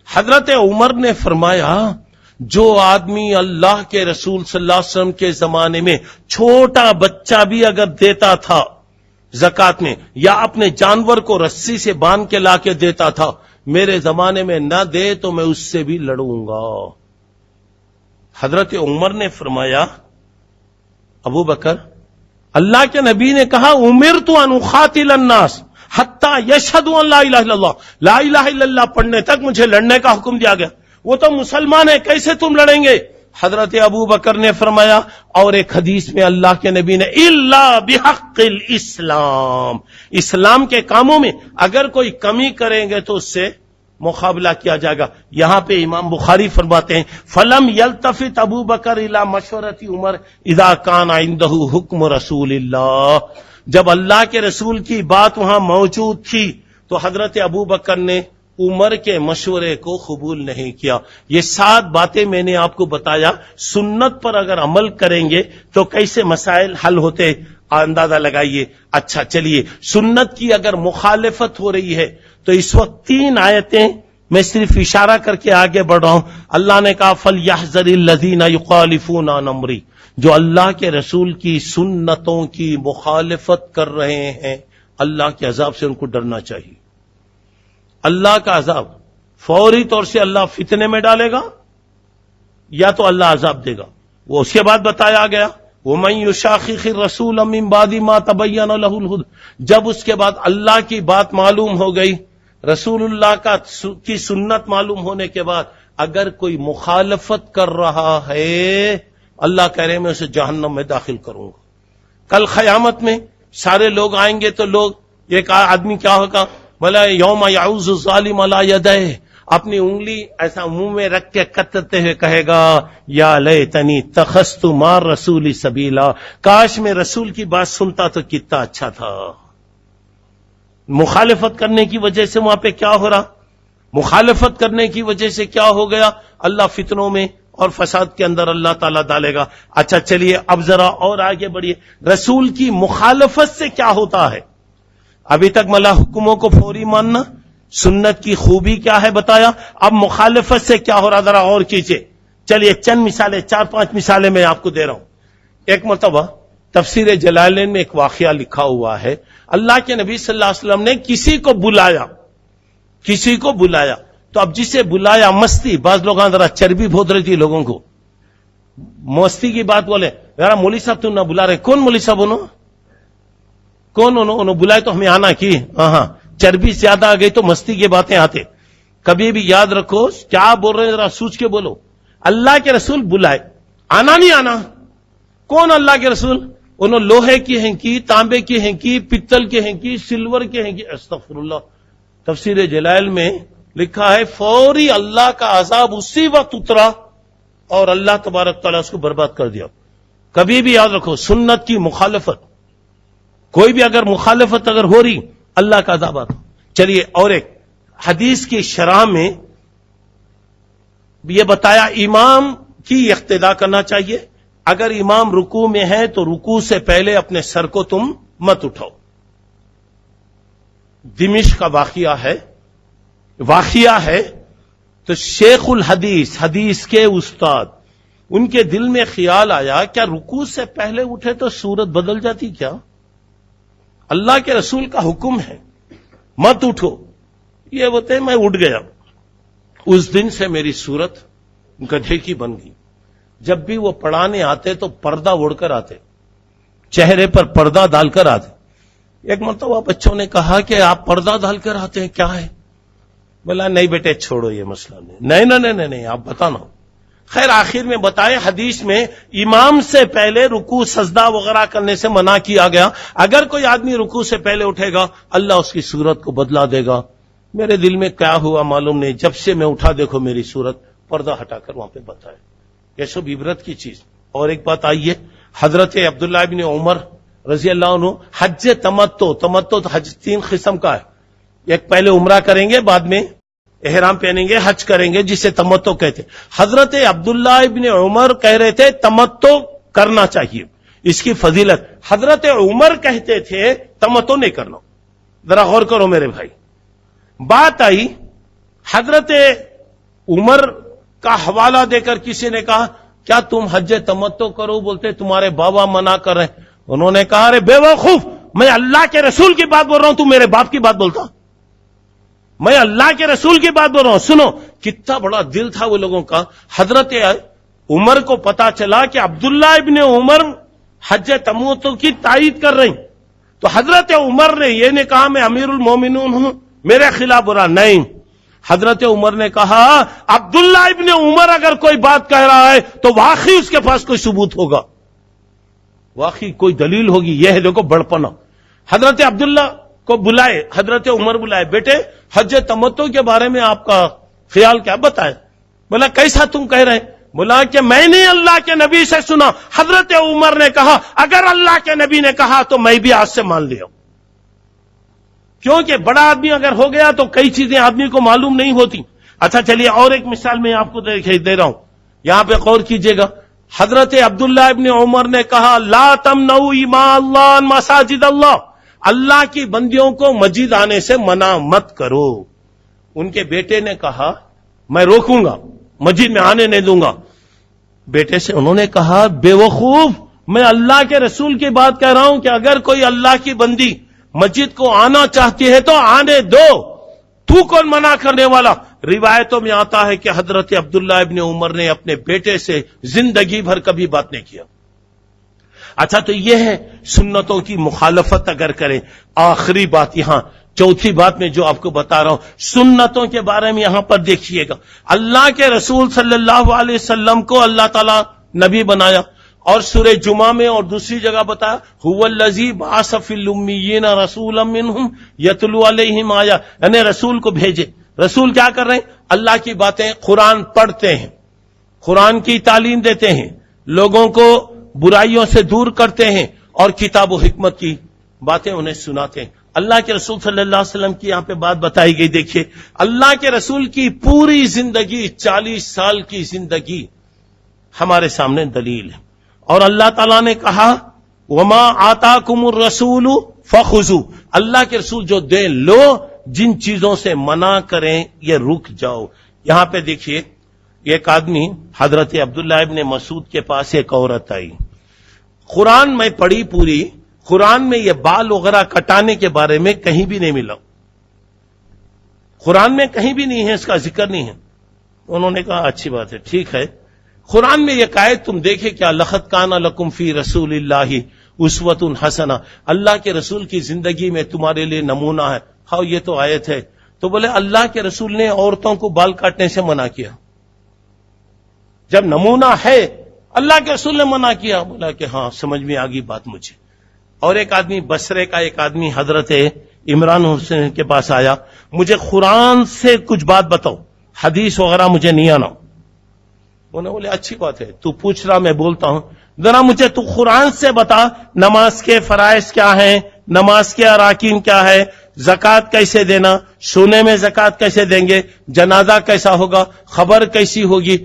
حضرت عمر نے فرمایا جو آدمی اللہ کے رسول صلی اللہ علیہ وسلم کے زمانے میں چھوٹا بچہ بھی اگر دیتا تھا زکات میں، یا اپنے جانور کو رسی سے باندھ کے لا کے دیتا تھا، میرے زمانے میں نہ دے تو میں اس سے بھی لڑوں گا. حضرت عمر نے فرمایا ابو بکر، اللہ کے نبی نے کہا امرت ان اقاتل الناس حتی یشہدوا ان لا الہ الا اللہ، لا الہ الا اللہ پڑھنے تک مجھے لڑنے کا حکم دیا گیا. وہ تو مسلمان ہے، کیسے تم لڑیں گے؟ حضرت ابو بکر نے فرمایا، اور ایک حدیث میں اللہ کے نبی نے الا بحق الاسلام، اسلام کے کاموں میں اگر کوئی کمی کریں گے تو اس سے مقابلہ کیا جائے گا. یہاں پہ امام بخاری فرماتے ہیں فلم یلتفت ابو بکر الی مشورت عمر اذا کان عنده حکم رسول اللہ. جب اللہ کے رسول کی بات وہاں موجود تھی تو حضرت ابو بکر نے عمر کے مشورے کو قبول نہیں کیا. یہ 7 باتیں میں نے آپ کو بتایا، سنت پر اگر عمل کریں گے تو کیسے مسائل حل ہوتے اندازہ لگائیے. اچھا چلیے، سنت کی اگر مخالفت ہو رہی ہے تو اس وقت 3 آیتیں میں صرف اشارہ کر کے آگے بڑھ رہا ہوں. اللہ نے کہا فَلْيَحْذَرِ الَّذِينَ يُخَالِفُونَ عَنْ أَمْرِهِ، جو اللہ کے رسول کی سنتوں کی مخالفت کر رہے ہیں، اللہ کے عذاب سے ان کو ڈرنا چاہیے۔ اللہ کا عذاب فوری طور سے اللہ فتنے میں ڈالے گا یا تو اللہ عذاب دے گا۔ وہ اس کے بعد بتایا گیا وَمَن يُشَاقِقِ الرَّسُولَ مِن بَعْدِ مَا تَبَيَّنَ لَهُ الْهُدى، جب اس کے بعد اللہ کی بات معلوم ہو گئی، رسول اللہ کی سنت معلوم ہونے کے بعد اگر کوئی مخالفت کر رہا ہے، اللہ کہہ رہے میں اسے جہنم میں داخل کروں گا۔ کل قیامت میں سارے لوگ آئیں گے تو لوگ ایک آدمی کیا ہوگا، بولا یوم یعوذ الظالم علی یدیہ، اپنی انگلی ایسا منہ میں رکھ کے کترتے ہوئے کہے گا یا لیتنی اتخذت مع الرسول سبیلا، کاش میں رسول کی بات سنتا تو کتنا اچھا تھا۔ مخالفت کرنے کی وجہ سے وہاں پہ کیا ہو رہا، مخالفت کرنے کی وجہ سے کیا ہو گیا، اللہ فتنوں میں اور فساد کے اندر اللہ تعالیٰ ڈالے گا۔ اچھا چلیے اب ذرا اور آگے بڑھیے، رسول کی مخالفت سے کیا ہوتا ہے؟ ابھی تک ملا حکموں کو فوری ماننا، سنت کی خوبی کیا ہے بتایا، اب مخالفت سے کیا ہو رہا ذرا اور کیجئے۔ چلیے چند مثالیں، 4-5 مثالیں میں آپ کو دے رہا ہوں۔ ایک مرتبہ تفسیر جلالین میں ایک واقعہ لکھا ہوا ہے، اللہ کے نبی صلی اللہ علیہ وسلم نے کسی کو بلایا تو اب جسے بلایا مستی، بعض لوگ ذرا چربی بہت رہتی لوگوں کو، مستی کی بات بولے، ذرا مولوی صاحب تم نہ بلا رہے، کون مولوی صاحب انہوں بلائے تو ہمیں آنا کی، ہاں چربی زیادہ آ گئی تو مستی کی باتیں آتے۔ کبھی بھی یاد رکھو کیا بول رہے ہیں ذرا سوچ کے بولو، اللہ کے رسول بلائے، آنا نہیں آنا، کون اللہ کے رسول، انہوں لوہے کی ہیں کی، تانبے کی ہیں کی، پتل کے ہیں کی، سلور کے ہیں کی، استغفر اللہ۔ تفسیر جلال میں لکھا ہے فوری اللہ کا عذاب اسی وقت اترا اور اللہ تبارک تعالیٰ اس کو برباد کر دیا۔ کبھی بھی یاد رکھو سنت کی مخالفت، کوئی بھی اگر مخالفت اگر ہو رہی اللہ کا عذاب آتا۔ چلیے اور ایک حدیث کی شرح میں یہ بتایا امام کی اقتداء کرنا چاہیے، اگر امام رکوع میں ہے تو رکوع سے پہلے اپنے سر کو تم مت اٹھاؤ۔ دمشق کا واقعہ ہے تو شیخ الحدیث، حدیث کے استاد، ان کے دل میں خیال آیا کیا رکوع سے پہلے اٹھے تو صورت بدل جاتی کیا؟ اللہ کے رسول کا حکم ہے مت اٹھو، یہ بولتے میں اٹھ گیا، اس دن سے میری صورت گدھے کی بن گئی۔ جب بھی وہ پڑھانے آتے تو پردہ اوڑھ کر آتے، چہرے پر پردہ ڈال کر آتے۔ ایک مرتبہ بچوں نے کہا کہ آپ پردہ ڈال کر آتے ہیں کیا ہے؟ بولا نہیں بیٹے چھوڑو یہ مسئلہ نہیں آپ بتانا۔ خیر آخر میں بتائے حدیث میں امام سے پہلے رکوع سجدہ وغیرہ کرنے سے منع کیا گیا، اگر کوئی آدمی رکوع سے پہلے اٹھے گا اللہ اس کی صورت کو بدلا دے گا۔ میرے دل میں کیا ہوا معلوم نہیں، جب سے میں اٹھا دیکھو میری صورت، پردہ ہٹا کر وہاں پہ بتائے، یہ سب عبرت کی چیز۔ اور ایک بات آئیے، حضرت عبداللہ ابن عمر رضی اللہ عنہ حج تمتع تو حج 3 قسم کا ہے، ایک پہلے عمرہ کریں گے بعد میں احرام پہنیں گے حج کریں گے جسے تمتع کہتے۔ حضرت عبداللہ ابن عمر کہہ رہے تھے تمتع کرنا چاہیے، اس کی فضیلت۔ حضرت عمر کہتے تھے تمتع نہیں کرنا، ذرا غور کرو میرے بھائی۔ بات آئی حضرت عمر کا حوالہ دے کر کسی نے کہا کیا تم حج تمتع کرو؟ بولتے تمہارے بابا منع کر رہے ہیں۔ انہوں نے کہا ارے بے وقوف، میں اللہ کے رسول کی بات بول رہا ہوں، تو میرے باپ کی بات بولتا؟ میں اللہ کے رسول کی بات بول رہا ہوں۔ سنو کتنا بڑا دل تھا وہ لوگوں کا۔ حضرت عمر کو پتا چلا کہ عبداللہ ابن عمر حج تمتع کی تائید کر رہے ہیں، تو حضرت عمر نے یہ نہیں کہا میں امیر المومنین ہوں میرے خلاف برا نہیں، حضرت عمر نے کہا عبداللہ ابن عمر اگر کوئی بات کہہ رہا ہے تو واقعی اس کے پاس کوئی ثبوت ہوگا، واقعی کوئی دلیل ہوگی، یہ ہے دیکھو بڑپنا۔ حضرت عبداللہ کو بلائے، حضرت عمر بلائے، بیٹے حج تمتع کے بارے میں آپ کا خیال کیا بتائے؟ بولا کیسا تم کہہ رہے ہیں؟ بولا کہ میں نے اللہ کے نبی سے سنا، حضرت عمر نے کہا اگر اللہ کے نبی نے کہا تو میں بھی آج سے مان لیا، کیونکہ بڑا آدمی اگر ہو گیا تو کئی چیزیں آدمی کو معلوم نہیں ہوتی۔ اچھا چلیے اور ایک مثال میں آپ کو دے رہا ہوں، یہاں پہ غور کیجئے گا۔ حضرت عبداللہ ابن عمر نے کہا لا تمنعوا اماء اللہ عن مساجد اللہ، اللہ کی بندیوں کو مسجد آنے سے منع مت کرو۔ ان کے بیٹے نے کہا میں روکوں گا، مسجد میں آنے نہیں دوں گا۔ بیٹے سے انہوں نے کہا بے وقوف، میں اللہ کے رسول کی بات کہہ رہا ہوں کہ اگر کوئی اللہ کی بندی مسجد کو آنا چاہتی ہے تو آنے دو، تو کون منع کرنے والا؟ روایتوں میں آتا ہے کہ حضرت عبداللہ ابن عمر نے اپنے بیٹے سے زندگی بھر کبھی بات نہیں کیا۔ اچھا، تو یہ ہے سنتوں کی مخالفت اگر کریں۔ آخری بات یہاں، چوتھی بات میں جو آپ کو بتا رہا ہوں سنتوں کے بارے میں، یہاں پر دیکھیے گا، اللہ کے رسول صلی اللہ علیہ وسلم کو اللہ تعالیٰ نبی بنایا، اور سورہ جمعہ میں اور دوسری جگہ بتایا هو الذی بعث فی الامیین رسولا منہم یتلو علیہم آیات، یعنی رسول کو بھیجے۔ رسول کیا کر رہے ہیں؟ اللہ کی باتیں، قرآن پڑھتے ہیں، قرآن کی تعلیم دیتے ہیں، لوگوں کو برائیوں سے دور کرتے ہیں، اور کتاب و حکمت کی باتیں انہیں سناتے ہیں۔ اللہ کے رسول صلی اللہ علیہ وسلم کی یہاں پہ بات بتائی گئی۔ دیکھیے اللہ کے رسول کی پوری زندگی، 40 سال کی زندگی ہمارے سامنے دلیل ہے، اور اللہ تعالیٰ نے کہا وما آتاکم الرسول فخذوا، اللہ کے رسول جو دیں لو، جن چیزوں سے منع کریں یہ رک جاؤ۔ یہاں پہ دیکھیے ایک آدمی حضرت عبداللہ ابن مسعود کے پاس ایک عورت آئی، قرآن میں پڑھی پوری، قرآن میں یہ بال وغیرہ کٹانے کے بارے میں کہیں بھی نہیں ملا، قرآن میں کہیں بھی نہیں ہے، اس کا ذکر نہیں ہے۔ انہوں نے کہا اچھی بات ہے، ٹھیک ہے، قرآن میں یہ کہا تم دیکھے کیا لقد کان لکم فی رسول اللہ اسوۃ حسنہ، اللہ کے رسول کی زندگی میں تمہارے لیے نمونہ ہے۔ ہاں یہ تو آیت ہے، تو بولے اللہ کے رسول نے عورتوں کو بال کاٹنے سے منع کیا، جب نمونہ ہے اللہ کے رسول نے منع کیا؟ بولا کہ ہاں سمجھ میں آ گئی بات مجھے۔ اور ایک آدمی بصرے کا ایک آدمی حضرت عمران حسین کے پاس آیا، مجھے قرآن سے کچھ بات بتاؤ، حدیث وغیرہ مجھے نہیں آنا۔ انہوں نے بولے اچھی بات ہے، تو پوچھ رہا میں بولتا ہوں، ذرا مجھے تو قرآن سے بتا نماز کے فرائض کیا ہیں، نماز کے اراکین کیا ہے، زکوٰۃ کیسے دینا، سونے میں زکوٰۃ کیسے دیں گے، جنازہ کیسا ہوگا، خبر کیسی ہوگی،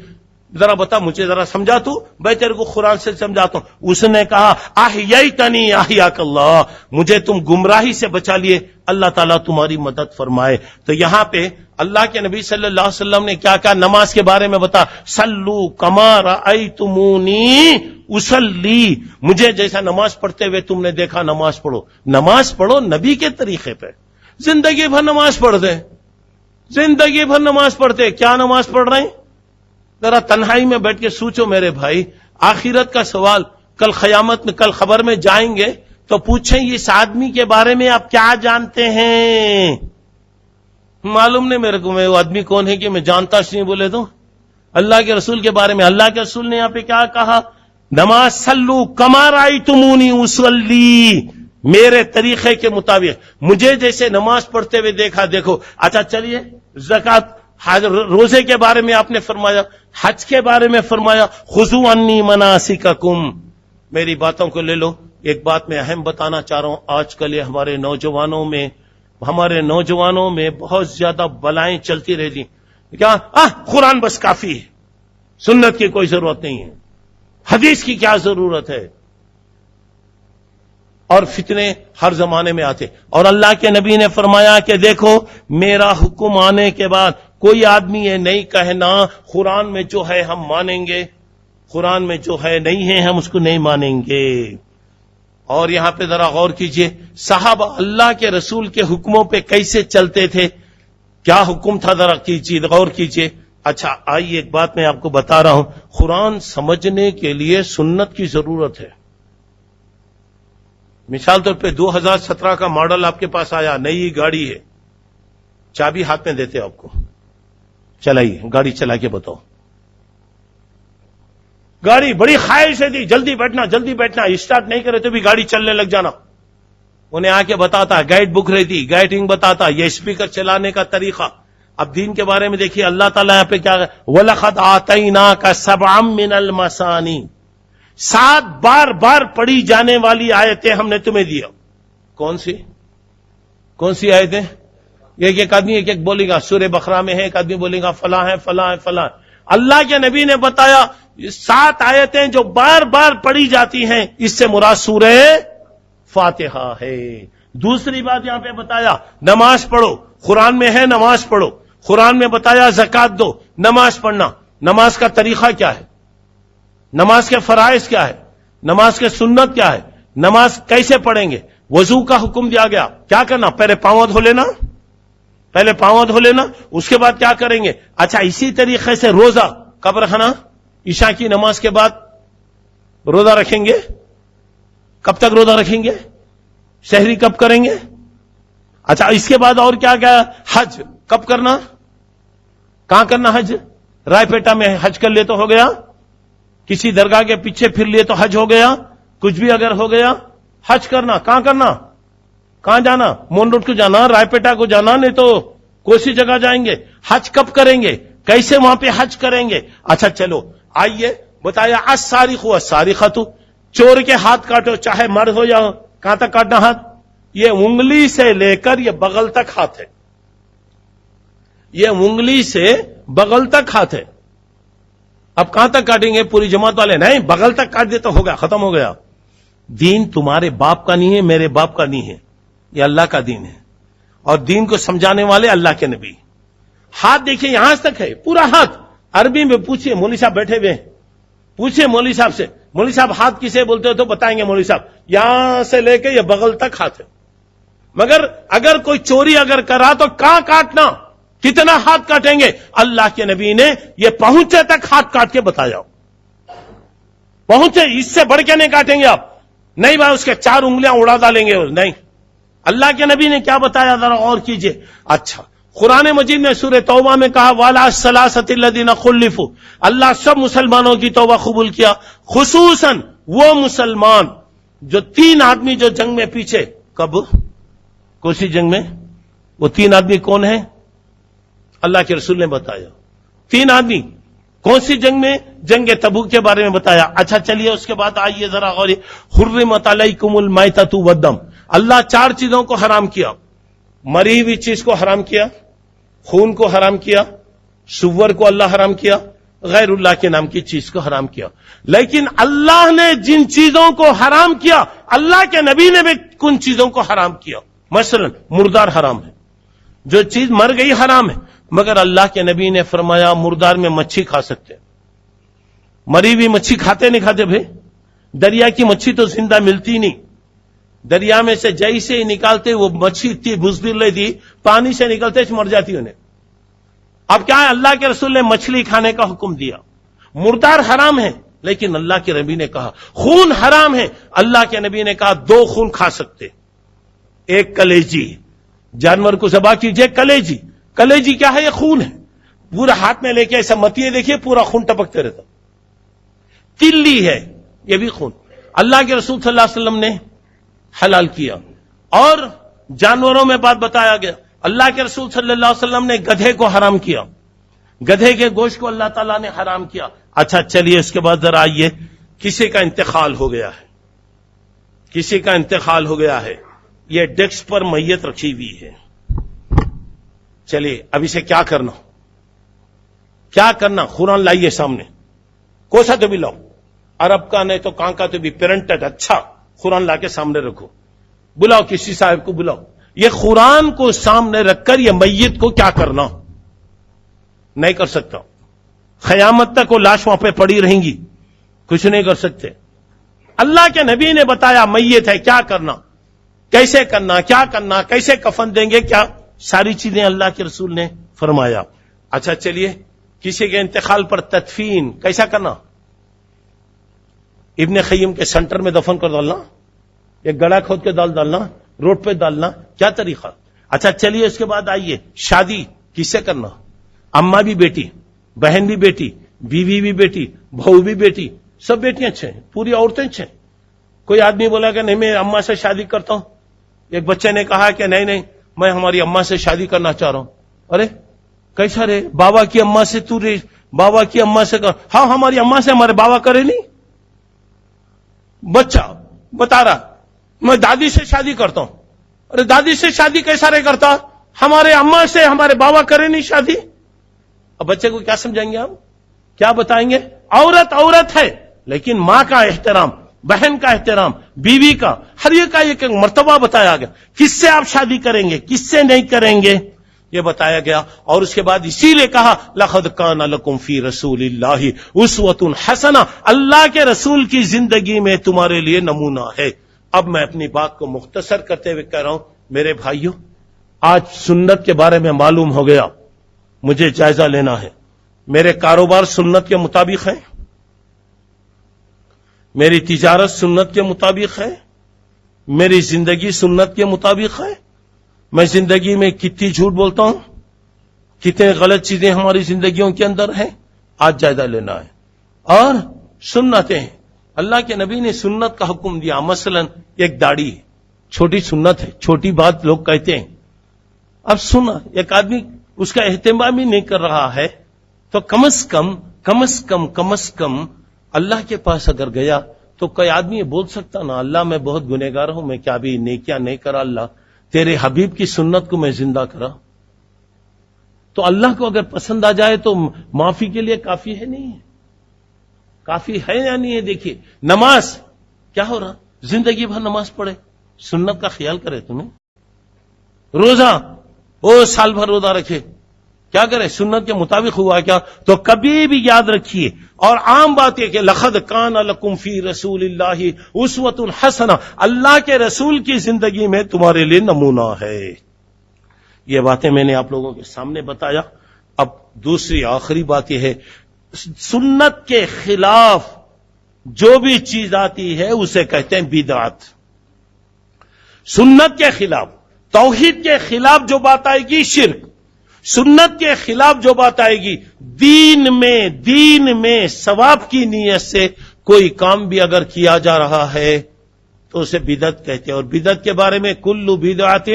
ذرا بتا مجھے، ذرا سمجھا تو، میں تیرے کو قرآن سے سمجھاتا ہوں۔ اس نے کہا احییتنی احیاک اللہ، مجھے تم گمراہی سے بچا لیے، اللہ تعالیٰ تمہاری مدد فرمائے۔ تو یہاں پہ اللہ کے نبی صلی اللہ علیہ وسلم نے کیا کہا نماز کے بارے میں بتا، صلو کما رأیتمونی اصلی، مجھے جیسا نماز پڑھتے ہوئے تم نے دیکھا نماز پڑھو۔ نماز پڑھو نبی کے طریقے پہ، زندگی بھر نماز پڑھ دیں، زندگی بھر نماز پڑھتے، کیا نماز پڑھ رہے ہیں؟ ذرا تنہائی میں بیٹھ کے سوچو میرے بھائی، آخرت کا سوال، کل قیامت میں، کل خبر میں جائیں گے تو پوچھیں اس آدمی کے بارے میں آپ کیا جانتے ہیں؟ معلوم نہیں میرے کو میں وہ آدمی کون ہے کہ میں جانتا نہیں، بولے تو اللہ کے رسول کے بارے میں اللہ کے رسول نے یہاں پہ کیا کہا، نماز صلو کما رأیتمونی اصلی، میرے طریقے کے مطابق، مجھے جیسے نماز پڑھتے ہوئے دیکھا دیکھو۔ اچھا چلیے، زکوٰۃ، روزے کے بارے میں آپ نے فرمایا، حج کے بارے میں فرمایا خذوا عنی مناسککم، میری باتوں کو لے لو۔ ایک بات میں اہم بتانا چاہ رہا ہوں، آج کل یہ ہمارے نوجوانوں میں بہت زیادہ بلائیں چلتی رہتی، کیا قرآن بس کافی ہے، سنت کی کوئی ضرورت نہیں ہے، حدیث کی کیا ضرورت ہے، اور فتنے ہر زمانے میں آتے۔ اور اللہ کے نبی نے فرمایا کہ دیکھو میرا حکم آنے کے بعد کوئی آدمی یہ نہیں کہنا قرآن میں جو ہے ہم مانیں گے، قرآن میں جو ہے نہیں ہے ہم اس کو نہیں مانیں گے۔ اور یہاں پہ ذرا غور کیجئے، صحابہ اللہ کے رسول کے حکموں پہ کیسے چلتے تھے، کیا حکم تھا، ذرا کیجئے، غور کیجئے۔ اچھا آئیے ایک بات میں آپ کو بتا رہا ہوں، قرآن سمجھنے کے لیے سنت کی ضرورت ہے۔ مثال طور پہ 2017 کا ماڈل آپ کے پاس آیا، نئی گاڑی ہے، چابی ہاتھ میں دیتے آپ کو، چلائیے گاڑی چلا کے بتاؤ۔ گاڑی بڑی خواہش ہے تھی، جلدی بیٹھنا، اسٹارٹ نہیں کرے تو بھی گاڑی چلنے لگ جانا۔ انہیں آ کے بتاتا، گائیڈ بک رہتی، گائیڈنگ بتاتا، یہ اسپیکر چلانے کا طریقہ۔ اب دین کے بارے میں دیکھیے اللہ تعالیٰ یہاں پہ کیا ہے، وَلَقَدْ آتَيْنَاكَ سَبْعًا مِّنَ الْمَثَانِي، 7 بار پڑھی جانے والی آیتیں ہم نے تمہیں دیا۔ کون سی آیتیں؟ ایک آدمی ایک بولے گا سورہ بقرہ میں ہے، ایک آدمی بولے گا فلاں ہے فلاں ہے فلاں۔ اللہ کے نبی نے بتایا 7 آیتیں جو بار بار پڑھی جاتی ہیں، اس سے مراد سورہ فاتحہ ہے۔ دوسری بات یہاں پہ بتایا نماز پڑھو، قرآن میں ہے نماز پڑھو، قرآن میں بتایا زکوٰۃ دو، نماز پڑھنا، نماز کا طریقہ کیا ہے، نماز کے فرائض کیا ہے، نماز کے سنت کیا ہے، نماز کیسے پڑھیں گے، وضو کا حکم دیا گیا، کیا کرنا، پہلے پاؤں دھو لینا، پہلے پاؤں دھو لینا، اس کے بعد کیا کریں گے. اچھا اسی طریقے سے روزہ کب رکھنا، عشاء کی نماز کے بعد روزہ رکھیں گے. کب تک روزہ رکھیں گے، سحری کب کریں گے. اچھا اس کے بعد اور کیا کیا، حج کب کرنا، کہاں کرنا حج، رائے پیٹا میں حج کر لے تو ہو گیا، کسی درگاہ کے پیچھے پھر لیے تو حج ہو گیا، کچھ بھی اگر ہو گیا حج کرنا. کہاں کرنا، کہاں جانا، مون روڈ کو جانا، رائے پیٹا کو جانا، نہیں تو کوئی جگہ جائیں گے. حج کب کریں گے، کیسے وہاں پہ حج کریں گے. اچھا چلو آئیے بتایا، السارق والسارقۃ، چور کے ہاتھ کاٹو، چاہے مرد ہو یا کہاں تک کاٹنا ہاتھ، یہ انگلی سے لے کر یہ بغل تک ہاتھ ہے، یہ انگلی سے بغل تک ہاتھ ہے. اب کہاں تک کاٹیں گے، پوری جماعت والے نہیں، بغل تک کاٹ دے تو ہو گیا، ختم ہو گیا. دین تمہارے باپ کا نہیں ہے، میرے باپ کا نہیں ہے، یہ اللہ کا دین ہے، اور دین کو سمجھانے والے اللہ کے نبی. ہاتھ دیکھیں یہاں تک ہے، پورا ہاتھ. عربی میں پوچھئے، مولوی صاحب بیٹھے ہوئے ہیں، پوچھئے مولوی صاحب سے، مولوی صاحب ہاتھ کسے بولتے ہو، تو بتائیں گے مولوی صاحب یہاں سے لے کے یہ بغل تک ہاتھ ہے. مگر اگر کوئی چوری اگر کرا تو کہاں کاٹنا، کتنا ہاتھ کاٹیں گے، اللہ کے نبی نے یہ پہنچے تک ہاتھ کاٹ کے بتایا. پہنچے، اس سے بڑھ کے نہیں کاٹیں گے آپ، نہیں بھائی اس کے 4 انگلیاں اڑا ڈالیں گے، نہیں. اللہ کے نبی نے کیا بتایا، ذرا اور کیجئے. اچھا قرآن مجید میں سورہ توبہ میں کہا وَعَلَى الثَّلَاثَةِ الَّذِينَ خُلِّفُوا، اللہ سب مسلمانوں کی توبہ قبول کیا، خصوصاً وہ مسلمان جو 3 آدمی جو جنگ میں پیچھے، کب، کون سی جنگ میں، وہ 3 آدمی کون ہیں، اللہ کے رسول نے بتایا. 3 آدمی کون سی جنگ میں، جنگ تبوک کے بارے میں بتایا. اچھا چلیے اس کے بعد آئیے ذرا غور، حرمت علیکم المیتۃ والدم، اللہ 4 چیزوں کو حرام کیا، مری ہوئی چیز کو حرام کیا، خون کو حرام کیا، سور کو اللہ حرام کیا، غیر اللہ کے نام کی چیز کو حرام کیا. لیکن اللہ نے جن چیزوں کو حرام کیا، اللہ کے نبی نے بھی کن چیزوں کو حرام کیا. مثلا مردار حرام ہے، جو چیز مر گئی حرام ہے، مگر اللہ کے نبی نے فرمایا مردار میں مچھی کھا سکتے، مری ہوئی مچھی کھاتے نہیں کھاتے بھائی، دریا کی مچھی تو زندہ ملتی نہیں، دریا میں سے جیسے ہی نکالتے وہ مچھی اتنی بزدل تھی، پانی سے نکلتے مر جاتی انہیں. اب کیا ہے، اللہ کے رسول نے مچھلی کھانے کا حکم دیا، مردار حرام ہے، لیکن اللہ کے نبی نے کہا خون حرام ہے، اللہ کے نبی نے کہا 2 خون کھا سکتے، ایک کلیجی، جانور کو ذبح کیجئے، کلیجی، کلیجی کیا ہے، یہ خون ہے، پورا ہاتھ میں لے کے ایسا متیے دیکھیے پورا خون ٹپکتے رہتا. تلی ہے، یہ بھی خون اللہ کے رسول صلی اللہ علیہ وسلم نے حلال کیا. اور جانوروں میں بات بتایا گیا، اللہ کے رسول صلی اللہ علیہ وسلم نے گدھے کو حرام کیا، گدھے کے گوشت کو اللہ تعالیٰ نے حرام کیا. اچھا چلیے اس کے بعد ذرا آئیے، کسی کا انتقال ہو گیا ہے، کسی کا انتقال ہو گیا ہے، یہ ڈیسک پر میت رکھی ہوئی ہے، چلیے اب اسے کیا کرنا، کیا کرنا، قرآن لائیے سامنے، کوسا تو بھی لاؤ، عرب کا نہیں تو کہاں کا تو بھی پرنٹڈ اچھا قرآن لا کے سامنے رکھو، بلاؤ کسی صاحب کو بلاؤ، یہ قرآن کو سامنے رکھ کر یہ میت کو کیا کرنا، نہیں کر سکتا، قیامت تک وہ لاش وہاں پہ پڑی رہیں گی، کچھ نہیں کر سکتے. اللہ کے نبی نے بتایا میت ہے کیا کرنا، کیسے کرنا، کیا کرنا، کیسے کفن دیں گے، کیا ساری چیزیں اللہ کے رسول نے فرمایا. اچھا چلیے کسی کے انتقال پر تدفین کیسا کرنا، ابن قیم کے سینٹر میں دفن کر ڈالنا، ایک گڑھا کھود کے ڈالنا، روڈ پہ ڈالنا، کیا طریقہ. اچھا چلیے اس کے بعد آئیے، شادی کس سے کرنا، اماں بھی بیٹی، بہن بھی بیٹی، بیوی بھی بیٹی، بہو بھی بیٹی، سب بیٹیاں اچھے ہیں، پوری عورتیں اچھے ہیں. کوئی آدمی بولا کہ نہیں میں اماں سے شادی کرتا ہوں، ایک بچے نے کہا کہ نہیں میں ہماری اماں سے شادی کرنا چاہ رہا ہوں. ارے کیسا رے، بابا کی اماں سے تو رے، بابا کی اماں سے کر، ہاں ہماری اماں سے ہمارے بابا کرے نہیں. بچہ بتا رہا میں دادی سے شادی کرتا ہوں. ارے دادی سے شادی کیسا رے کرتا، ہمارے اماں سے ہمارے بابا کرے نہیں شادی. اب بچے کو کیا سمجھائیں گے، آپ کیا بتائیں گے، عورت عورت ہے، لیکن ماں کا احترام، بہن کا احترام، بیوی کا، ہر ایک کا ایک مرتبہ بتایا گیا. کس سے آپ شادی کریں گے، کس سے نہیں کریں گے. یہ بتایا گیا، اور اس کے بعد اسی لیے کہا لقد کان لکم فی رسول اللہ اسوۃ حسنہ، اللہ کے رسول کی زندگی میں تمہارے لیے نمونہ ہے۔ اب میں اپنی بات کو مختصر کرتے ہوئے کہہ رہا ہوں، میرے بھائیوں، آج سنت کے بارے میں معلوم ہو گیا، مجھے جائزہ لینا ہے۔ میرے کاروبار سنت کے مطابق ہیں، میری تجارت سنت کے مطابق ہے، میری زندگی سنت کے مطابق ہے۔ میں زندگی میں کتنی جھوٹ بولتا ہوں، کتنے غلط چیزیں ہماری زندگیوں کے اندر ہیں، آج جائزہ لینا ہے۔ اور سنتیں، اللہ کے نبی نے سنت کا حکم دیا، مثلا ایک داڑھی چھوٹی سنت ہے، چھوٹی بات لوگ کہتے ہیں۔ اب سنا ایک آدمی اس کا اہتمام ہی نہیں کر رہا ہے، تو کم از کم اللہ کے پاس اگر گیا تو کوئی آدمی یہ بول سکتا نا، اللہ میں بہت گنہگار ہوں، میں کیا بھی نیکیاں نہیں کرا، اللہ تیرے حبیب کی سنت کو میں زندہ کرا۔ تو اللہ کو اگر پسند آ جائے تو معافی کے لیے کافی ہے نہیں ہے؟ کافی ہے یا نہیں ہے؟ دیکھیے نماز کیا ہو رہا، زندگی بھر نماز پڑھے، سنت کا خیال کرے تمہیں، روزہ سال بھر روزہ رکھے، کیا کرے، سنت کے مطابق ہوا کیا؟ تو کبھی بھی یاد رکھیے، اور عام بات یہ کہ لقد کان لکم فی رسول اللہ اسوۃ حسنہ، اللہ کے رسول کی زندگی میں تمہارے لیے نمونہ ہے۔ یہ باتیں میں نے آپ لوگوں کے سامنے بتایا۔ اب دوسری آخری بات یہ ہے، سنت کے خلاف جو بھی چیز آتی ہے اسے کہتے ہیں بدعت۔ سنت کے خلاف، توحید کے خلاف جو بات آئے گی شرک، سنت کے خلاف جو بات آئے گی، دین میں ثواب کی نیت سے کوئی کام بھی اگر کیا جا رہا ہے تو اسے بدعت کہتے ہیں۔ اور بدعت کے بارے میں کل بدعت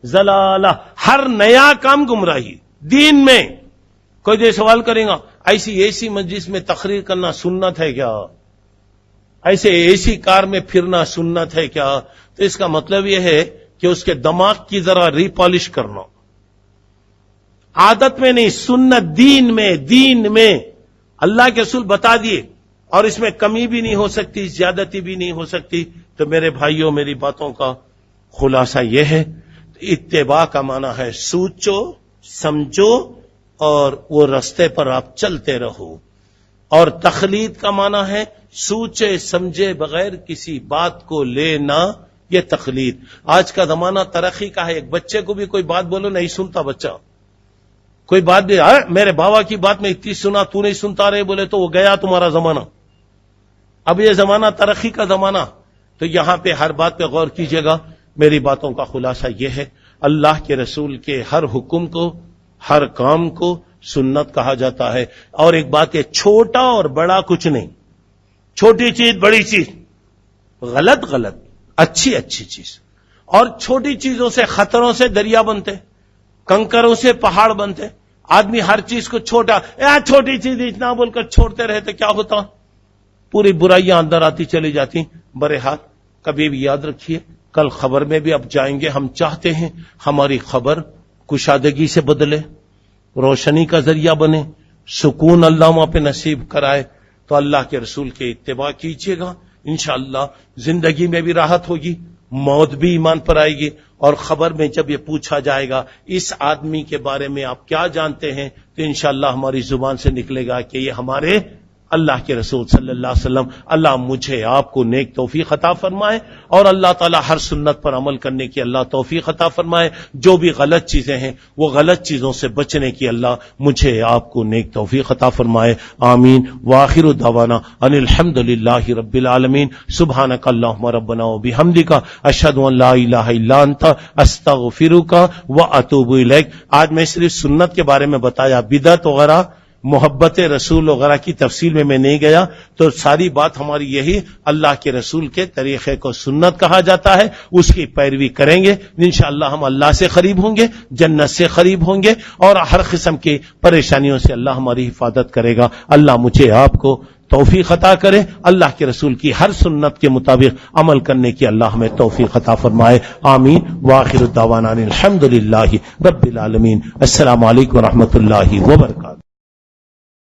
ضلالہ، ہر نیا کام گمراہی۔ دین میں کوئی جو سوال کرے گا ایسی مجلس میں تقریر کرنا سنت ہے کیا، ایسی کار میں پھرنا سنت ہے کیا؟ تو اس کا مطلب یہ ہے کہ اس کے دماغ کی ذرا ری پالش کرنا، عادت میں نہیں، سنت دین میں اللہ کے رسول بتا دیے، اور اس میں کمی بھی نہیں ہو سکتی، زیادتی بھی نہیں ہو سکتی۔ تو میرے بھائیوں، میری باتوں کا خلاصہ یہ ہے، اتباع کا معنی ہے سوچو سمجھو اور وہ رستے پر آپ چلتے رہو، اور تقلید کا معنی ہے سوچے سمجھے بغیر کسی بات کو لینا، یہ تقلید۔ آج کا زمانہ ترقی کا ہے، ایک بچے کو بھی کوئی بات بولو نہیں سنتا بچہ، کوئی بات بھی میرے بابا کی بات میں اتنی سنا تو نہیں سنتا رہے بولے تو وہ گیا تمہارا زمانہ۔ اب یہ زمانہ ترقی کا زمانہ، تو یہاں پہ ہر بات پہ غور کیجئے گا۔ میری باتوں کا خلاصہ یہ ہے، اللہ کے رسول کے ہر حکم کو، ہر کام کو سنت کہا جاتا ہے۔ اور ایک بات ہے، چھوٹا اور بڑا کچھ نہیں، چھوٹی چیز بڑی چیز، غلط اچھی چیز، اور چھوٹی چیزوں سے خطروں سے دریا بنتے، کنکروں سے پہاڑ بنتے۔ آدمی ہر چیز کو چھوٹی چیز اتنا بول کر چھوڑتے رہتے، کیا ہوتا؟ پوری برائیاں اندر آتی چلی جاتی۔ بہرحال کبھی بھی یاد رکھیے، کل خبر میں بھی اب جائیں گے، ہم چاہتے ہیں ہماری خبر کشادگی سے بدلے، روشنی کا ذریعہ بنے، سکون اللہ وہاں پہ نصیب کرائے۔ تو اللہ کے رسول کے اتباع کیجیے گا، انشاءاللہ زندگی میں بھی راحت ہوگی، موت بھی ایمان پر آئے گی۔ اور خبر میں جب یہ پوچھا جائے گا اس آدمی کے بارے میں آپ کیا جانتے ہیں، تو انشاءاللہ ہماری زبان سے نکلے گا کہ یہ ہمارے اللہ کے رسول صلی اللہ علیہ وسلم۔ اللہ مجھے آپ کو نیک توفیق عطا فرمائے، اور اللہ تعالی ہر سنت پر عمل کرنے کی اللہ توفیق عطا فرمائے۔ جو بھی غلط چیزیں ہیں وہ غلط چیزوں سے بچنے کی اللہ مجھے آپ کو نیک توفیق عطا فرمائے، آمین۔ وآخر دعوانا ان الحمد للہ رب العالمین۔ سبحانک اللہم ربنا وبحمدک، اشہد ان لا الہ الا انت، استغفرک واتوب الیک۔ آج میں صرف سنت کے بارے میں بتایا، بدعت وغیرہ، محبت رسول وغیرہ کی تفصیل میں نہیں گیا۔ تو ساری بات ہماری یہی، اللہ کے رسول کے طریقے کو سنت کہا جاتا ہے، اس کی پیروی کریں گے انشاءاللہ ہم اللہ سے قریب ہوں گے، جنت سے قریب ہوں گے، اور ہر قسم کی پریشانیوں سے اللہ ہماری حفاظت کرے گا۔ اللہ مجھے آپ کو توفیق عطا کرے، اللہ کے رسول کی ہر سنت کے مطابق عمل کرنے کی اللہ ہمیں توفیق عطا فرمائے، آمین۔ وآخر دعوانا الحمد للہ رب العالمین۔ السلام علیکم ورحمۃ اللہ وبرکاتہ۔